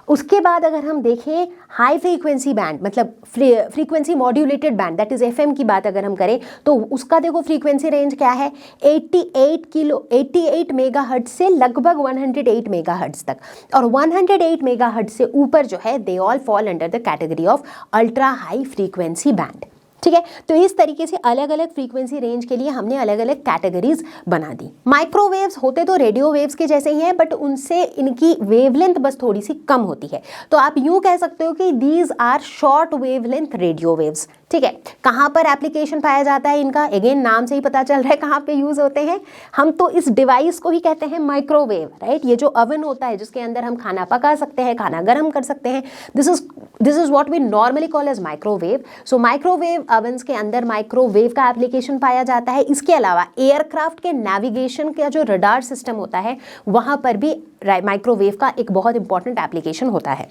उसके बाद अगर हम देखें हाई फ्रीक्वेंसी बैंड, मतलब frequency modulated band that is FM की बात अगर हम करें तो उसका देखो फ्रीक्वेंसी रेंज क्या है, 88 मेगाहर्ट्ज से लगभग 108 मेगाहर्ट्ज तक। और 108 मेगाहर्ट्ज से ऊपर जो है they all fall under the category of ultra high frequency band, ठीक है। तो इस तरीके से अलग अलग फ्रीक्वेंसी रेंज के लिए हमने अलग अलग कैटेगरीज बना दी। माइक्रोवेव्स होते तो रेडियो वेव्स के जैसे ही हैं, बट उनसे इनकी वेवलेंथ बस थोड़ी सी कम होती है। तो आप यूं कह सकते हो कि these are short wavelength radio waves, ठीक है। कहाँ पर एप्लीकेशन पाया जाता है इनका, अगेन नाम से ही पता चल रहा है कहाँ पे यूज होते हैं। हम तो इस डिवाइस को ही कहते हैं माइक्रोवेव, राइट। ये जो ओवन होता है जिसके अंदर हम खाना पका सकते हैं, खाना गर्म कर सकते हैं, this is what we normally call as microwave. So microwave ovens के अंदर माइक्रोवेव का एप्लीकेशन पाया जाता है। इसके अलावा एयरक्राफ्ट के नेविगेशन का जो रडार सिस्टम होता है वहाँ पर भी माइक्रोवेव का एक बहुत इंपॉर्टेंट एप्लीकेशन होता है।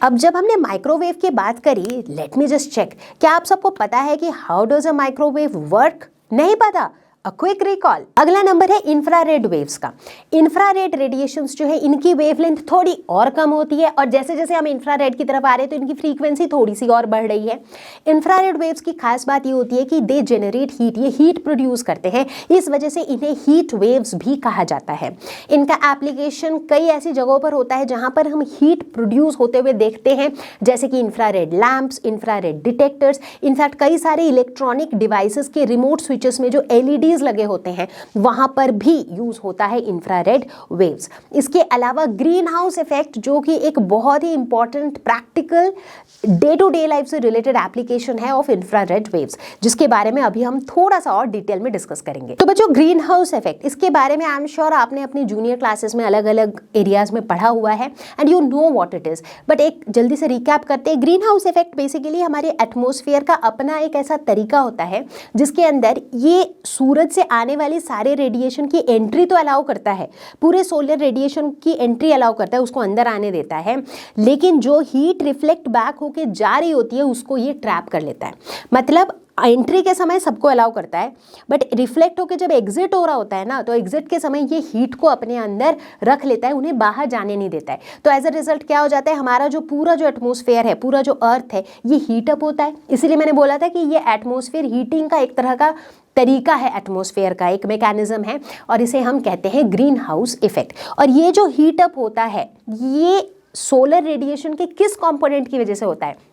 अब जब हमने माइक्रोवेव की बात करी, लेट मी जस्ट चेक, क्या आप सबको पता है कि how does a microwave work? नहीं पता? A quick recall. अगला नंबर है इंफ्रारेड वेव्स का। इंफ्रारेड रेडिएशंस जो है इनकी वेवलेंथ थोड़ी और कम होती है और जैसे जैसे हम इंफ्रारेड की तरफ आ रहे हैं तो इनकी फ्रीक्वेंसी थोड़ी सी और बढ़ रही है। इंफ्रारेड वेव्स की खास बात ये होती है कि दे जेनरेट हीट, ये हीट प्रोड्यूस करते हैं, इस वजह से इन्हें हीट वेव्स भी कहा जाता है। इनका एप्लीकेशन कई ऐसी जगहों पर होता है जहां पर हम हीट प्रोड्यूस होते हुए देखते हैं, जैसे कि infrared lamps, infrared detectors, in fact कई सारे इलेक्ट्रॉनिक डिवाइसेस के रिमोट स्विचेस में जो एलईडी लगे होते हैं वहां पर भी यूज होता है इंफ्रारेड वेव्स। इसके अलावा ग्रीन हाउस इफेक्ट, जो कि एक बहुत ही important practical day to day life से रिलेटेड एप्लीकेशन है ऑफ इंफ्रारेड वेव्स, जिसके बारे में अभी हम थोड़ा सा और डिटेल में डिस्कस करेंगे। तो बच्चों, ग्रीन हाउस इफेक्ट, इसके बारे में आई एम श्योर आपने अपनी जूनियर क्लासेस में अलग अलग एरियाज में पढ़ा हुआ है and you know what it is, but एक जल्दी से रिकैप करते हैं। ग्रीन हाउस इफेक्ट बेसिकली हमारे एटमॉस्फेयर का अपना एक ऐसा तरीका होता है जिसके अंदर ये सूरज से आने वाली सारे रेडिएशन की एंट्री तो अलाउ करता है, पूरे सोलर रेडिएशन की एंट्री अलाउ करता है, उसको अंदर आने देता है, लेकिन जो हीट रिफ्लेक्ट बैक होके जा रही होती है उसको ये ट्रैप कर लेता है। मतलब एंट्री के समय सबको अलाउ करता है, बट रिफ्लेक्ट होकर जब एग्जिट हो रहा होता है ना, तो एग्जिट के समय ये हीट को अपने अंदर रख लेता है, उन्हें बाहर जाने नहीं देता है। तो एज अ रिजल्ट क्या हो जाता है, हमारा जो पूरा जो एटमॉस्फेयर है, पूरा जो अर्थ है, ये हीट अप होता है। इसीलिए मैंने बोला था कि ये एटमॉस्फेयर हीटिंग का एक तरह का तरीका है, एटमॉस्फेयर का एक मैकेनिज्म है, और इसे हम कहते हैं ग्रीन हाउस इफेक्ट। और ये जो हीट अप होता है ये सोलर रेडिएशन के किस कंपोनेंट की वजह से होता है?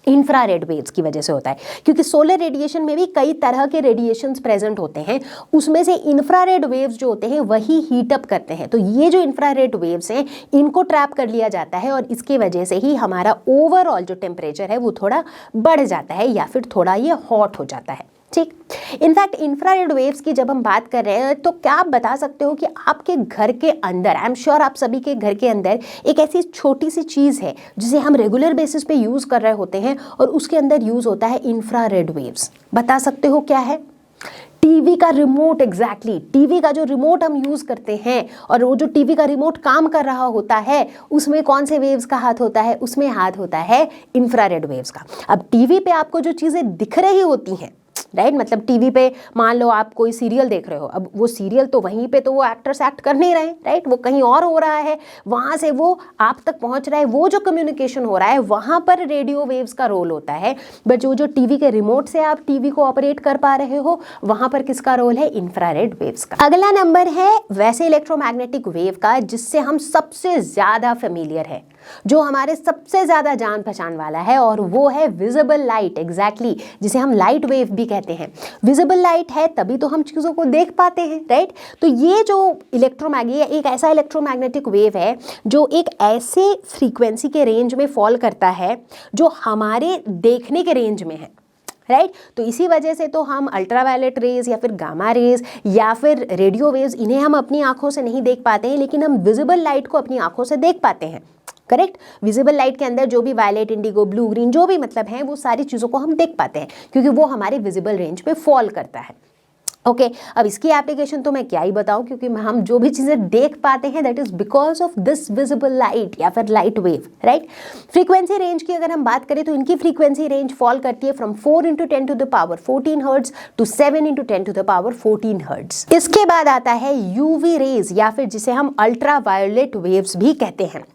इंफ्रारेड वेव्स की वजह से होता है, क्योंकि सोलर रेडिएशन में भी कई तरह के रेडिएशंस प्रेजेंट होते हैं, उसमें से इंफ्रारेड वेव्स जो होते हैं वही हीट अप करते हैं। तो ये जो इंफ्रारेड वेव्स हैं इनको ट्रैप कर लिया जाता है और इसकी वजह से ही हमारा ओवरऑल जो टेम्परेचर है वो थोड़ा बढ़ जाता है या फिर थोड़ा ये हॉट हो जाता है। ठीक, इनफैक्ट इंफ्रारेड वेव्स की जब हम बात कर रहे हैं तो क्या आप बता सकते हो कि आपके घर के अंदर, आई एम श्योर आप सभी के घर के अंदर एक ऐसी छोटी सी चीज़ है जिसे हम रेगुलर बेसिस पे यूज़ कर रहे होते हैं और उसके अंदर यूज़ होता है इंफ्रारेड वेव्स। बता सकते हो क्या है? टीवी का रिमोट। एग्जैक्टली, टीवी का जो रिमोट हम यूज़ करते हैं और वो जो टीवी का रिमोट काम कर रहा होता है उसमें कौन से वेव्स का हाथ होता है? उसमें हाथ होता है इंफ्रारेड वेव्स का। अब टीवी पे आपको जो चीज़ें दिख रही होती हैं, राइट, मतलब टीवी पे मान लो आप कोई सीरियल देख रहे हो, अब वो सीरियल तो वहीं पे तो वो एक्टर्स एक्ट कर नहीं रहे, राइट, वो कहीं और हो रहा है, वहाँ से वो आप तक पहुँच रहा है, वो जो कम्युनिकेशन हो रहा है वहाँ पर रेडियो वेव्स का रोल होता है। बट जो टीवी के रिमोट से आप टीवी को ऑपरेट कर पा रहे हो वहाँ पर किसका रोल है? इंफ्रारेड वेव्स का। अगला नंबर है वैसे इलेक्ट्रोमैग्नेटिक वेव का जिससे हम सबसे ज़्यादा फेमिलियर है, जो हमारे सबसे ज़्यादा जान पहचान वाला है, और वो है विजिबल लाइट। एग्जैक्टली, जिसे हम लाइट वेव भी कहते हैं। विजिबल लाइट है तभी तो हम चीज़ों को देख पाते हैं, राइट। तो ये जो एक ऐसा इलेक्ट्रोमैग्नेटिक वेव है जो एक ऐसे फ्रीक्वेंसी के रेंज में फॉल करता है जो हमारे देखने के रेंज में है, राइट। तो इसी वजह से तो हम अल्ट्रावायलेट रेज या फिर गामा रेज या फिर रेडियो वेव्स, इन्हें हम अपनी आंखों से नहीं देख पाते हैं, लेकिन हम विजिबल लाइट को अपनी आंखों से देख पाते हैं। करेक्ट, विजिबल लाइट के अंदर जो भी वायलेट, इंडिगो, ब्लू, ग्रीन जो भी मतलब हैं वो सारी चीज़ों को हम देख पाते हैं क्योंकि वो हमारे विजिबल रेंज पे फॉल करता है। ओके, अब इसकी एप्लीकेशन तो मैं क्या ही बताऊं, क्योंकि हम जो भी चीज़ें देख पाते हैं that is because of this visible light या फिर light wave, right. Frequency range की अगर हम बात करें तो इनकी फ्रीक्वेंसी रेंज फॉल करती है फ्रॉम 4 × 10⁻14 हर्ट्ज टू 7 × 10⁻14 हर्ट्ज। इसके बाद आता है यूवी रेज या फिर जिसे हम अल्ट्रा वायोलेट वेव्स भी कहते हैं।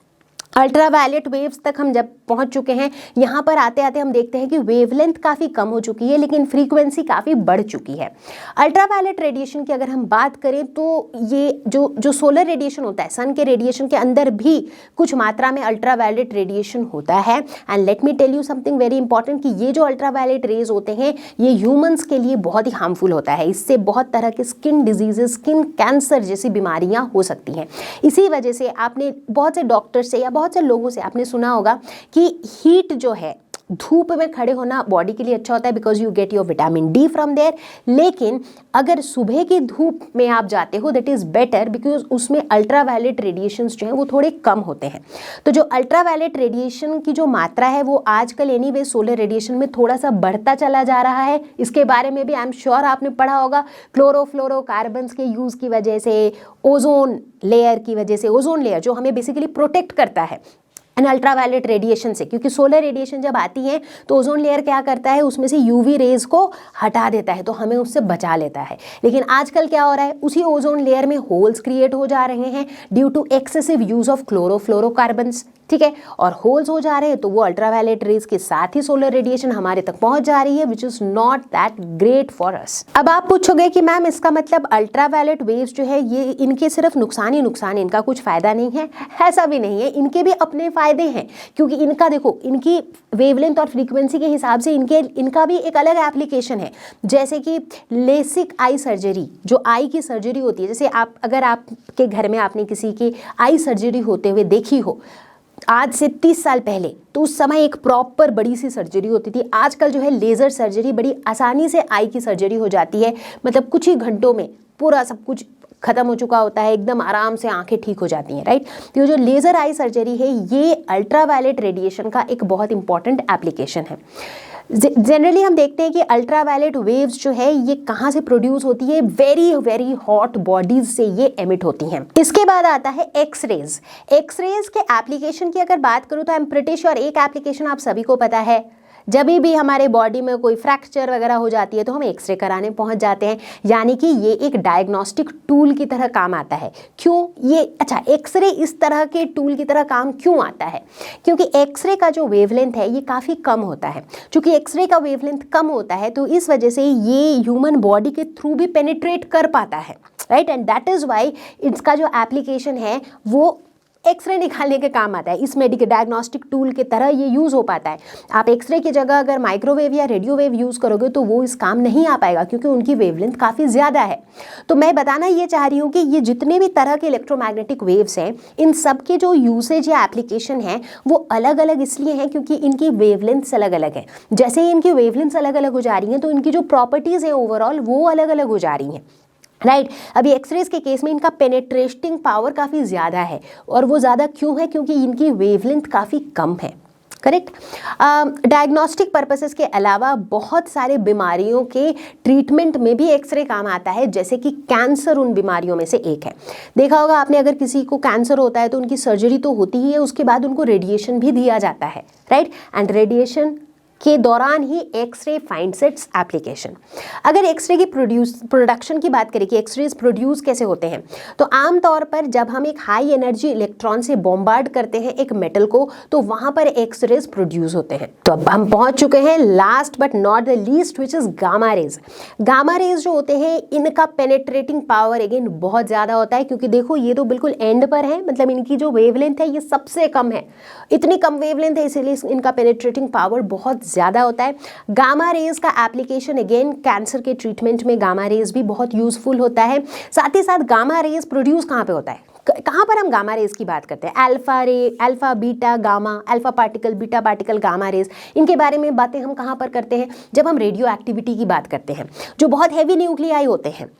अल्ट्रावायलेट वेव्स तक हम जब पहुंच चुके हैं, यहाँ पर आते आते हम देखते हैं कि वेवलेंथ काफ़ी कम हो चुकी है लेकिन फ्रीक्वेंसी काफ़ी बढ़ चुकी है। अल्ट्रावायलेट रेडिएशन की अगर हम बात करें तो ये जो सोलर रेडिएशन होता है, सन के रेडिएशन के अंदर भी कुछ मात्रा में अल्ट्रावायलेट रेडिएशन होता है। And let me tell you something very important कि ये जो अल्ट्रावायलेट रेज होते हैं ये ह्यूमन्स के लिए बहुत ही हार्मफुल होता है। इससे बहुत तरह के स्किन डिजीजेस, स्किन कैंसर जैसी बीमारियाँ हो सकती हैं। इसी वजह से आपने बहुत से डॉक्टर से या बहुत से लोगों से आपने सुना होगा कि हीट जो है धूप में खड़े होना बॉडी के लिए अच्छा होता है because you get your vitamin D from there, लेकिन अगर सुबह की धूप में आप जाते हो दैट इज़ बेटर बिकॉज उसमें अल्ट्रावायलेट रेडिएशंस जो हैं वो थोड़े कम होते हैं। तो जो अल्ट्रावायलेट रेडिएशन की जो मात्रा है वो आजकल एनीवे सोलर रेडिएशन में थोड़ा सा बढ़ता चला जा रहा है। इसके बारे में भी आई एम श्योर आपने पढ़ा होगा, क्लोरोफ्लोरोकार्बन्स के यूज़ की वजह से, ओजोन लेयर की वजह से, ओजोन लेयर जो हमें बेसिकली प्रोटेक्ट करता है अल्ट्रावायलेट रेडिएशन से, क्योंकि सोलर रेडिएशन जब आती है तो ओजोन लेयर क्या करता है, उसमें से यूवी रेज को हटा देता है, तो हमें उससे बचा लेता है। लेकिन आजकल क्या हो रहा है, उसी ओजोन लेयर में होल्स क्रिएट हो जा रहे हैं due to excessive use of chlorofluorocarbons, ठीक है, और होल्स हो जा रहे हैं तो वो अल्ट्रावायलेट रेज के साथ ही सोलर रेडिएशन हमारे तक पहुंच जा रही है which is not that great for us. अब आप पूछोगे कि मैम इसका मतलब अल्ट्रावायलेट वेव्स जो है ये इनके सिर्फ नुकसान ही नुकसान है, इनका कुछ फायदा नहीं है? ऐसा भी नहीं है, इनके भी अपने फायदे हैं, क्योंकि इनका देखो इनकी वेवलेंथ और फ्रीक्वेंसी के हिसाब से इनका भी एक अलग एप्लीकेशन है। जैसे कि लेसिक आई सर्जरी, जो आई की सर्जरी होती है, जैसे आप अगर आपके घर में आपने किसी की आई सर्जरी होते हुए देखी हो आज से 30 साल पहले, तो उस समय एक प्रॉपर बड़ी सी सर्जरी होती थी। आजकल जो है लेज़र सर्जरी बड़ी आसानी से आई की सर्जरी हो जाती है, मतलब कुछ ही घंटों में पूरा सब कुछ खत्म हो चुका होता है, एकदम आराम से आंखें ठीक हो जाती हैं, राइट। तो ये जो लेज़र आई सर्जरी है ये अल्ट्रावायलेट रेडिएशन का एक बहुत इंपॉर्टेंट एप्लीकेशन है। जनरली हम देखते हैं कि अल्ट्रावायलेट वेव्स जो है ये कहाँ से प्रोड्यूस होती है, वेरी वेरी हॉट बॉडीज से ये एमिट होती हैं। इसके बाद आता है एक्सरेज। एक्सरेज के एप्लीकेशन की अगर बात करूँ तो आई एम प्रिटी श्योर एक एप्लीकेशन आप सभी को पता है, जब भी हमारे बॉडी में कोई फ्रैक्चर वगैरह हो जाती है तो हम एक्सरे कराने पहुंच जाते हैं, यानी कि ये एक डायग्नोस्टिक टूल की तरह काम आता है। क्यों ये, अच्छा एक्सरे इस तरह के टूल की तरह काम क्यों आता है, क्योंकि एक्सरे का जो वेवलेंथ है ये काफ़ी कम होता है। चूँकि एक्सरे का वेवलेंथ कम होता है तो इस वजह से ये ह्यूमन बॉडी के थ्रू भी पेनिट्रेट कर पाता है, right, and that is why इसका जो एप्लीकेशन है वो एक्सरे निकालने के काम आता है। इस मेडिकल डायग्नोस्टिक टूल के तरह ये यूज़ हो पाता है। आप एक्सरे की जगह अगर माइक्रोवेव या रेडियो वेव यूज़ करोगे तो वो इस काम नहीं आ पाएगा क्योंकि उनकी वेवलेंथ काफ़ी ज़्यादा है। तो मैं बताना ये चाह रही हूँ कि ये जितने भी तरह के इलेक्ट्रोमैग्नेटिक वेव्स हैं इन सब के जो यूसेज या एप्लीकेशन हैं वो अलग अलग इसलिए हैं क्योंकि इनकी वेवलेंथ्स अलग अलग हैं। जैसे ही इनकी वेवलेंथ्स अलग अलग हो जा रही हैं तो इनकी जो प्रॉपर्टीज़ हैं ओवरऑल वो अलग अलग हो जा रही हैं, राइट। अभी एक्सरेज के केस में इनका पेनेट्रेटिंग पावर काफ़ी ज़्यादा है, और वो ज़्यादा क्यों है, क्योंकि इनकी वेवलेंथ काफ़ी कम है, करेक्ट। डायग्नोस्टिक पर्पसेस के अलावा बहुत सारे बीमारियों के ट्रीटमेंट में भी एक्सरे काम आता है, जैसे कि कैंसर उन बीमारियों में से एक है। देखा होगा आपने, अगर किसी को कैंसर होता है तो उनकी सर्जरी तो होती ही है, उसके बाद उनको रेडिएशन भी दिया जाता है, राइट, एंड रेडिएशन के दौरान ही एक्सरे फाइंड्स इट्स एप्लीकेशन। अगर एक्सरे की प्रोडक्शन की बात करें कि एक्सरेज प्रोड्यूस कैसे होते हैं, तो आमतौर पर जब हम एक हाई एनर्जी इलेक्ट्रॉन से बॉम्बार्ड करते हैं एक मेटल को तो वहाँ पर एक्सरेज प्रोड्यूस होते हैं। तो अब हम पहुँच चुके हैं last but not the least which is gamma rays. Gamma rays जो होते हैं इनका पेनेट्रेटिंग पावर अगेन बहुत ज़्यादा होता है, क्योंकि देखो ये तो बिल्कुल एंड पर है, मतलब इनकी जो वेवलेंथ है ये सबसे कम है, इतनी कम वेवलेंथ है इसीलिए इनका पेनेट्रेटिंग पावर बहुत ज़्यादा होता है। गामा रेज का एप्लीकेशन अगेन कैंसर के ट्रीटमेंट में गामा रेज भी बहुत यूजफुल होता है। साथ ही साथ गामा रेज प्रोड्यूस कहाँ पे होता है, कहाँ पर हम गामा रेज की बात करते हैं, अल्फा रे, alpha beta gamma, alpha particle beta particle gamma rays, इनके बारे में बातें हम कहाँ पर करते हैं, जब हम रेडियो एक्टिविटी की बात करते हैं। जो बहुत हैवी न्यूक्लियाई होते हैं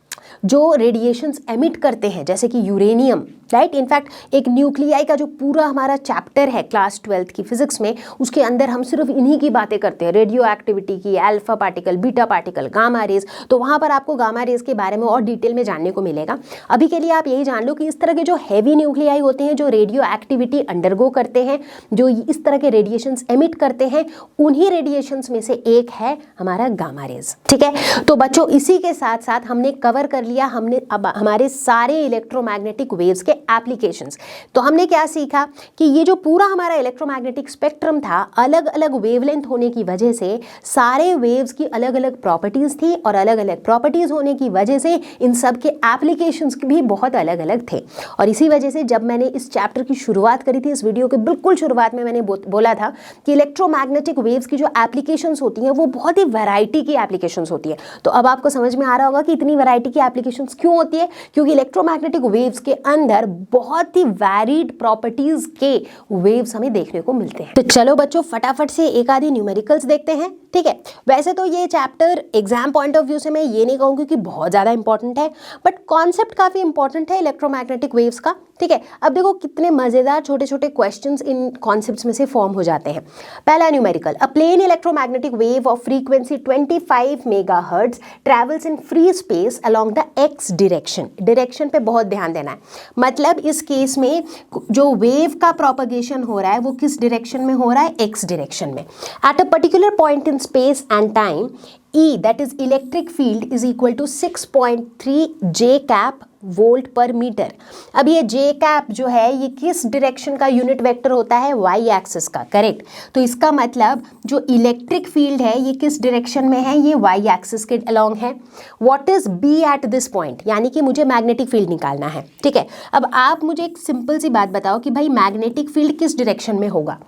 जो रेडिएशंस एमिट करते हैं, जैसे कि यूरेनियम, राइट। इनफैक्ट एक न्यूक्लियाई का जो पूरा हमारा चैप्टर है क्लास 12 की फिजिक्स में, उसके अंदर हम सिर्फ इन्हीं की बातें करते हैं, रेडियो एक्टिविटी की, alpha particle, beta particle, gamma rays. तो वहाँ पर आपको गामा रेज के बारे में और डिटेल में जानने को मिलेगा। अभी के लिए आप यही जान लो कि इस तरह के जो हैवी न्यूक्लियाई होते हैं जो रेडियो एक्टिविटी अंडरगो करते हैं, जो इस तरह के रेडिएशंस एमिट करते हैं, उन्हीं रेडिएशंस में से एक है हमारा गामा रेज, ठीक है। तो बच्चों इसी के साथ साथ हमने कवर कर लिया हमने अब हमारे सारे इलेक्ट्रोमैग्नेटिक वेव्स के एप्लीकेशंस। तो हमने क्या सीखा कि ये जो पूरा हमारा इलेक्ट्रोमैग्नेटिक स्पेक्ट्रम था, अलग अलग वेवलेंथ होने की वजह से सारे वेव्स की अलग अलग प्रॉपर्टीज थी, और अलग अलग प्रॉपर्टीज होने की वजह से इन सब के एप्लीकेशंस भी बहुत अलग अलग थे। और इसी वजह से जब मैंने इस चैप्टर की शुरुआत करी थी, इस वीडियो के बिल्कुल शुरुआत में मैंने बोला था कि इलेक्ट्रोमैग्नेटिक वेव्स की जो एप्लीकेशंस होती हैं वो बहुत ही वैरायटी की एप्लीकेशंस होती है। तो अब आपको समझ में आ रहा होगा कि इतनी वैरायटी की की एप्लीकेशंस क्यों होती है? क्योंकि इलेक्ट्रोमैग्नेटिक वेव्स के अंदर बहुत ही वैरिड प्रॉपर्टीज के वेव्स हमें देखने को मिलते हैं। तो चलो बच्चों फटाफट से एक आधी न्यूमेरिकल्स देखते हैं, ठीक है। वैसे तो ये chapter exam point of view से मैं ये नहीं कहूँगी कि बहुत ज़्यादा इंपॉर्टेंट है, बट कॉन्सेप्ट काफ़ी इंपॉर्टेंट है इलेक्ट्रोमैग्नेटिक वेव्स का, ठीक है। अब देखो कितने मज़ेदार छोटे छोटे क्वेश्चंस इन कॉन्सेप्ट्स में से फॉर्म हो जाते हैं। पहला numerical, a plane electromagnetic wave of frequency 25 megahertz travels in free space along the X direction. Direction पे बहुत ध्यान देना है, मतलब इस केस में जो वेव का प्रोपगेशन हो रहा है वो किस डायरेक्शन में हो रहा है? एक्स डायरेक्शन में। At a particular point in space and time E, that is electric field, is equal to 6.3 J cap volt पर मीटर। अब ये J cap जो है ये किस डायरेक्शन का यूनिट वेक्टर होता है? वाई एक्सिस का, करेक्ट। तो इसका मतलब जो इलेक्ट्रिक फील्ड है ये किस डायरेक्शन में है? ये वाई एक्सिस के अलोंग है। What is B at this point? यानी कि मुझे मैग्नेटिक फील्ड निकालना है, ठीक है। अब आप मुझे एक सिंपल सी बात बताओ कि भाई मैग्नेटिक फील्ड किस डायरेक्शन में होगा?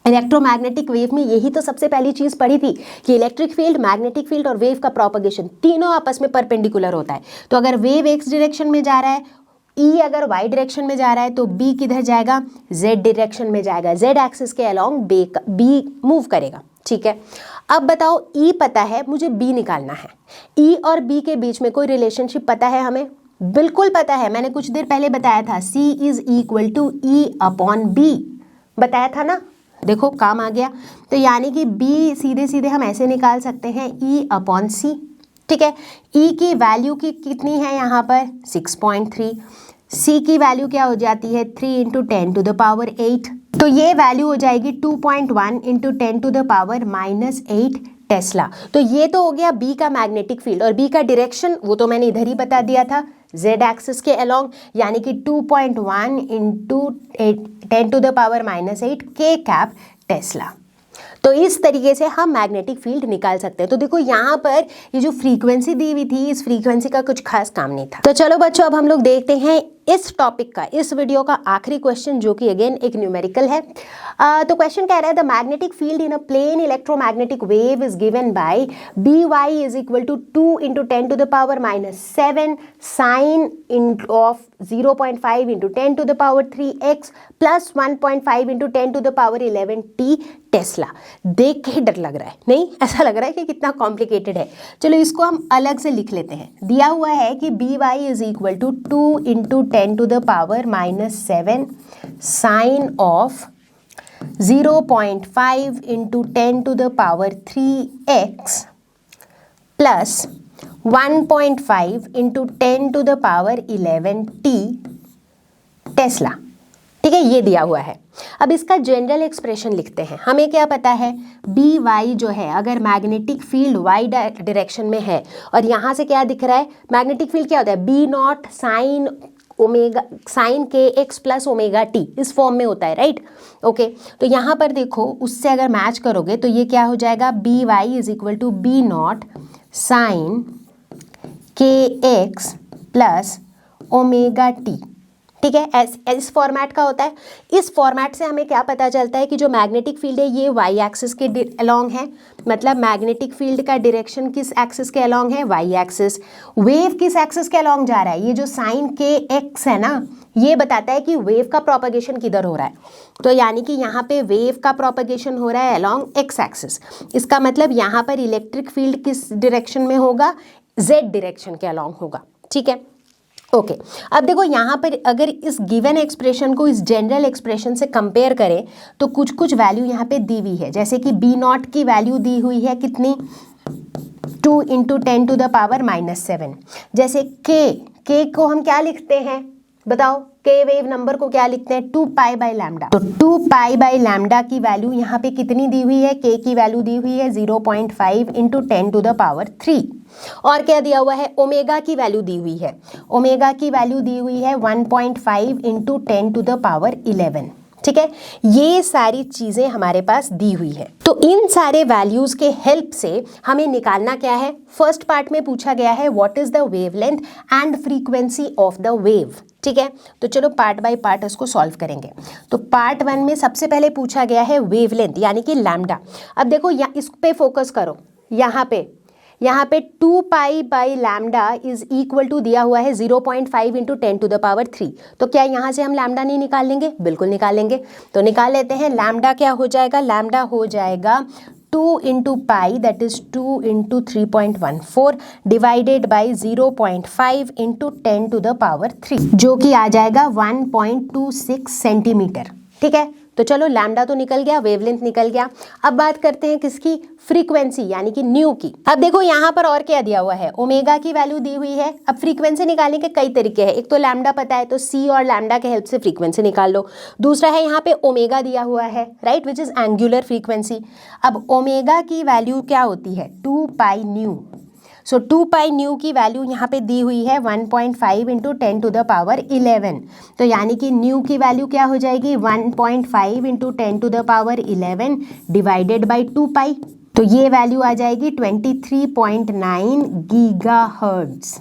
इलेक्ट्रोमैग्नेटिक वेव में यही तो सबसे पहली चीज़ पढ़ी थी कि इलेक्ट्रिक फील्ड, मैग्नेटिक फील्ड और वेव का प्रोपगेशन तीनों आपस में परपेंडिकुलर होता है। तो अगर वेव एक्स डायरेक्शन में जा रहा है, ई अगर वाई डायरेक्शन में जा रहा है, तो बी किधर जाएगा? जेड डायरेक्शन में जाएगा, जेड एक्सिस के अलोंग बी मूव करेगा, ठीक है। अब बताओ ई पता है, मुझे बी निकालना है। ई और बी के बीच में कोई रिलेशनशिप पता है हमें? बिल्कुल पता है, मैंने कुछ देर पहले बताया था, C is equal to E upon B, बताया था ना। देखो काम आ गया। तो यानी कि B सीधे सीधे हम ऐसे निकाल सकते हैं E अपॉन सी, ठीक है। E की वैल्यू की कितनी है यहाँ पर? 6.3। C की वैल्यू क्या हो जाती है? 3 इंटू 10 टू द पावर 8। तो ये वैल्यू हो जाएगी 2.1 into 10 to the power -8 tesla. तो ये तो हो गया B का मैग्नेटिक फील्ड, और B का डायरेक्शन वो तो मैंने इधर ही बता दिया था, Z एक्सिस के अलोंग, यानी कि 2.1 into 10 to the power -8 K cap tesla. तो इस तरीके से हम मैग्नेटिक फील्ड निकाल सकते हैं। तो देखो यहाँ पर ये जो फ्रीक्वेंसी दी हुई थी, इस फ्रीक्वेंसी का कुछ खास काम नहीं था। तो चलो बच्चों अब हम लोग देखते हैं इस टॉपिक का, इस वीडियो का आखिरी क्वेश्चन, जो कि अगेन एक न्यूमेरिकल है। तो क्वेश्चन कह रहा है the magnetic field in a plane electromagnetic wave is given by By is equal to 2 into 10 to the power -7 sine of 0.5 into 10 to the power 3x plus 1.5 into 10 to the power 11t tesla. देख के डर लग रहा है, नहीं? ऐसा लग रहा है कि कितना कॉम्प्लिकेटेड है। चलो इसको हम अलग से लिख लेते हैं। दिया हुआ है कि By is equal to 2 into 10 to the power -7 sine of 0.5 into 10 to the power 3x plus 1.5 into 10 to the power 11t tesla, ठीक है। ये दिया हुआ है। अब इसका जनरल एक्सप्रेशन लिखते हैं। हमें क्या पता है? By जो है, अगर मैग्नेटिक फील्ड वाई डायरेक्शन में है और यहाँ से क्या दिख रहा है? मैग्नेटिक फील्ड क्या होता है? B0 sine omega sine kx plus omega T, इस फॉर्म में होता है, राइट? ओके, तो यहाँ पर देखो उससे अगर मैच करोगे तो ये क्या हो जाएगा? By is equal to B0 sine kx plus omega T, ठीक है। इस फॉर्मेट का होता है। इस फॉर्मेट से हमें क्या पता चलता है कि जो मैग्नेटिक फील्ड है ये वाई एक्सिस के अलोंग है, मतलब मैग्नेटिक फील्ड का डायरेक्शन किस एक्सिस के अलोंग है? Y axis. वेव किस एक्सिस के अलोंग जा रहा है? ये जो साइन के एक्स है ना, ये बताता है कि वेव का प्रोपगेशन किधर हो रहा है। तो यानी कि यहाँ पे वेव का प्रोपगेशन हो रहा है अलोंग एक्स एक्सिस। इसका मतलब यहाँ पर इलेक्ट्रिक फील्ड किस डायरेक्शन में होगा? जेड डायरेक्शन के अलोंग होगा, ठीक है। ओके, अब देखो यहाँ पर अगर इस गिवन एक्सप्रेशन को इस जनरल एक्सप्रेशन से कंपेयर करें तो कुछ कुछ वैल्यू यहाँ पे दी हुई है। जैसे कि B0 की वैल्यू दी हुई है कितनी? 2 इंटू 10 टू द पावर -7। जैसे K को हम क्या लिखते हैं बताओ? K वेव नंबर को क्या लिखते हैं? 2 पाई बाई लैम्डा। तो 2 पाई बाई लैम्डा की वैल्यू यहाँ पे कितनी दी हुई है? K की वैल्यू दी हुई है 0.5 इंटू 10 टू द पावर 3। और क्या दिया हुआ है? ओमेगा की वैल्यू दी हुई है। ओमेगा की वैल्यू दी हुई है 1.5 इंटू 10 टू द पावर 11, ठीक है। ये सारी चीजें हमारे पास दी हुई है। तो इन सारे वैल्यूज के हेल्प से हमें निकालना क्या है? फर्स्ट पार्ट में पूछा गया है what is the wavelength and frequency of the wave, ठीक है। तो चलो पार्ट बाय पार्ट इसको सॉल्व करेंगे। तो पार्ट 1 में सबसे पहले पूछा गया है वेवलेंथ यानी कि लैम्डा। अब देखो इस पे फोकस करो, यहाँ पे यहाँ पे 2 pi by lambda is equal to दिया हुआ है 0.5 इंटू 10 टू द पावर 3। तो क्या यहाँ से हम लैम्डा नहीं निकाल लेंगे? बिल्कुल निकाल लेंगे। तो निकाल लेते हैं। लैम्डा क्या हो जाएगा? लैम्डा हो जाएगा 2 into pi, that is 2 into 3.14 divided by 0.5 into 10 to the power 3, जो कि आ जाएगा 1.26 सेंटीमीटर। ठीक है, तो चलो लैम्डा तो निकल गया, वेवलेंथ निकल गया। अब बात करते हैं किसकी? फ्रीक्वेंसी यानी कि न्यू की। अब देखो यहाँ पर और क्या दिया हुआ है, ओमेगा की वैल्यू दी हुई है। अब फ्रीक्वेंसी निकालने के कई तरीके हैं। एक तो लैम्डा पता है तो सी और लैम्डा के हेल्प से फ्रीक्वेंसी निकाल लो। दूसरा है यहाँ पे ओमेगा दिया हुआ है, right, which is angular frequency. अब ओमेगा की वैल्यू क्या होती है? 2 पाई न्यू। सो 2 पाई न्यू की वैल्यू यहाँ पे दी हुई है 1.5 इंटू 10 टू द पावर 11। तो यानी कि न्यू की वैल्यू क्या हो जाएगी? 1.5 into 10 to the power 11 divided by 2 pi. तो ये वैल्यू आ जाएगी 23.9 गीगाहर्ट्ज।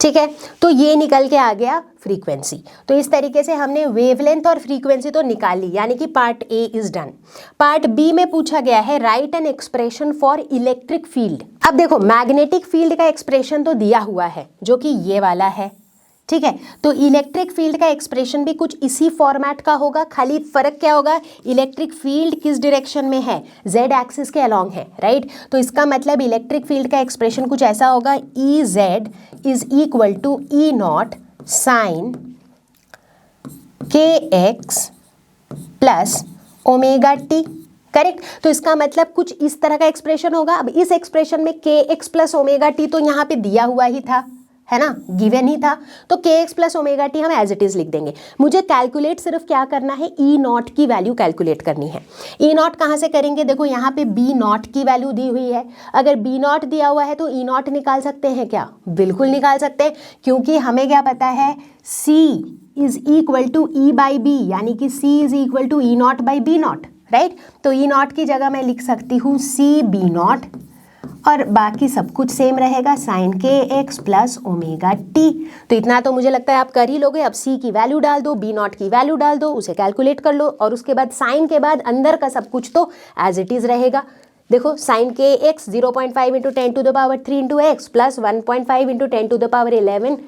ठीक है, तो ये निकल के आ गया फ्रीक्वेंसी। तो इस तरीके से हमने वेवलेंथ और फ्रीक्वेंसी तो निकाल ली, यानी कि part A is done. Part B में पूछा गया है write an expression for electric field. अब देखो मैग्नेटिक फील्ड का एक्सप्रेशन तो दिया हुआ है जो कि ये वाला है। ठीक है, तो इलेक्ट्रिक फील्ड का एक्सप्रेशन भी कुछ इसी फॉर्मेट का होगा, खाली फर्क क्या होगा? इलेक्ट्रिक फील्ड किस डायरेक्शन में है? जेड एक्सिस के अलोंग है, राइट। तो इसका मतलब इलेक्ट्रिक फील्ड का एक्सप्रेशन कुछ ऐसा होगा, E Z is equal to E naught sine के X plus omega T. Correct, तो इसका मतलब कुछ इस तरह का एक्सप्रेशन होगा। अब इस एक्सप्रेशन में के एक्स प्लस ओमेगा टी तो यहाँ पे दिया हुआ ही था, है ना, गिवन ही था। तो के एक्स प्लस ओमेगा टी हम एज इट इज लिख देंगे। मुझे कैलकुलेट सिर्फ क्या करना है? ई नॉट की वैल्यू कैलकुलेट करनी है। ई नॉट कहाँ से करेंगे? देखो यहाँ पे बी नॉट की वैल्यू दी हुई है। अगर बी नॉट दिया हुआ है तो ई नॉट निकाल सकते हैं क्या? बिल्कुल निकाल सकते हैं, क्योंकि हमें क्या पता है? C is equal to E by B, यानी कि C is equal to E naught by B naught, right. तो ई नॉट की जगह मैं लिख सकती हूँ सी बी नॉट, और बाकी सब कुछ सेम रहेगा, साइन के एक्स प्लस ओमेगा टी। तो इतना तो मुझे लगता है आप कर ही लोगे। अब सी की वैल्यू डाल दो, बी नॉट की वैल्यू डाल दो, उसे कैलकुलेट कर लो, और उसके बाद साइन के बाद अंदर का सब कुछ तो एज इट इज रहेगा। देखो साइन के X 0.5 into 10 to the power 3 into X plus 1.5 into 10 to the power 11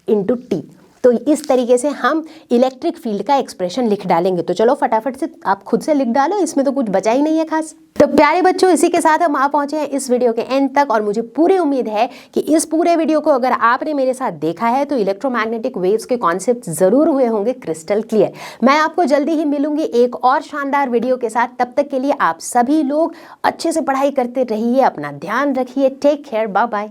into T. तो इस तरीके से हम इलेक्ट्रिक फील्ड का एक्सप्रेशन लिख डालेंगे। तो चलो फटाफट से आप खुद से लिख डालो, इसमें तो कुछ बचा ही नहीं है खास। तो प्यारे बच्चों, इसी के साथ हम आ पहुंचे हैं इस वीडियो के एंड तक, और मुझे पूरी उम्मीद है कि इस पूरे वीडियो को अगर आपने मेरे साथ देखा है तो इलेक्ट्रोमैग्नेटिक वेव्स के कॉन्सेप्ट जरूर हुए होंगे क्रिस्टल क्लियर। मैं आपको जल्दी ही मिलूंगी एक और शानदार वीडियो के साथ। तब तक के लिए आप सभी लोग अच्छे से पढ़ाई करते रहिए, अपना ध्यान रखिए। Take care, bye bye.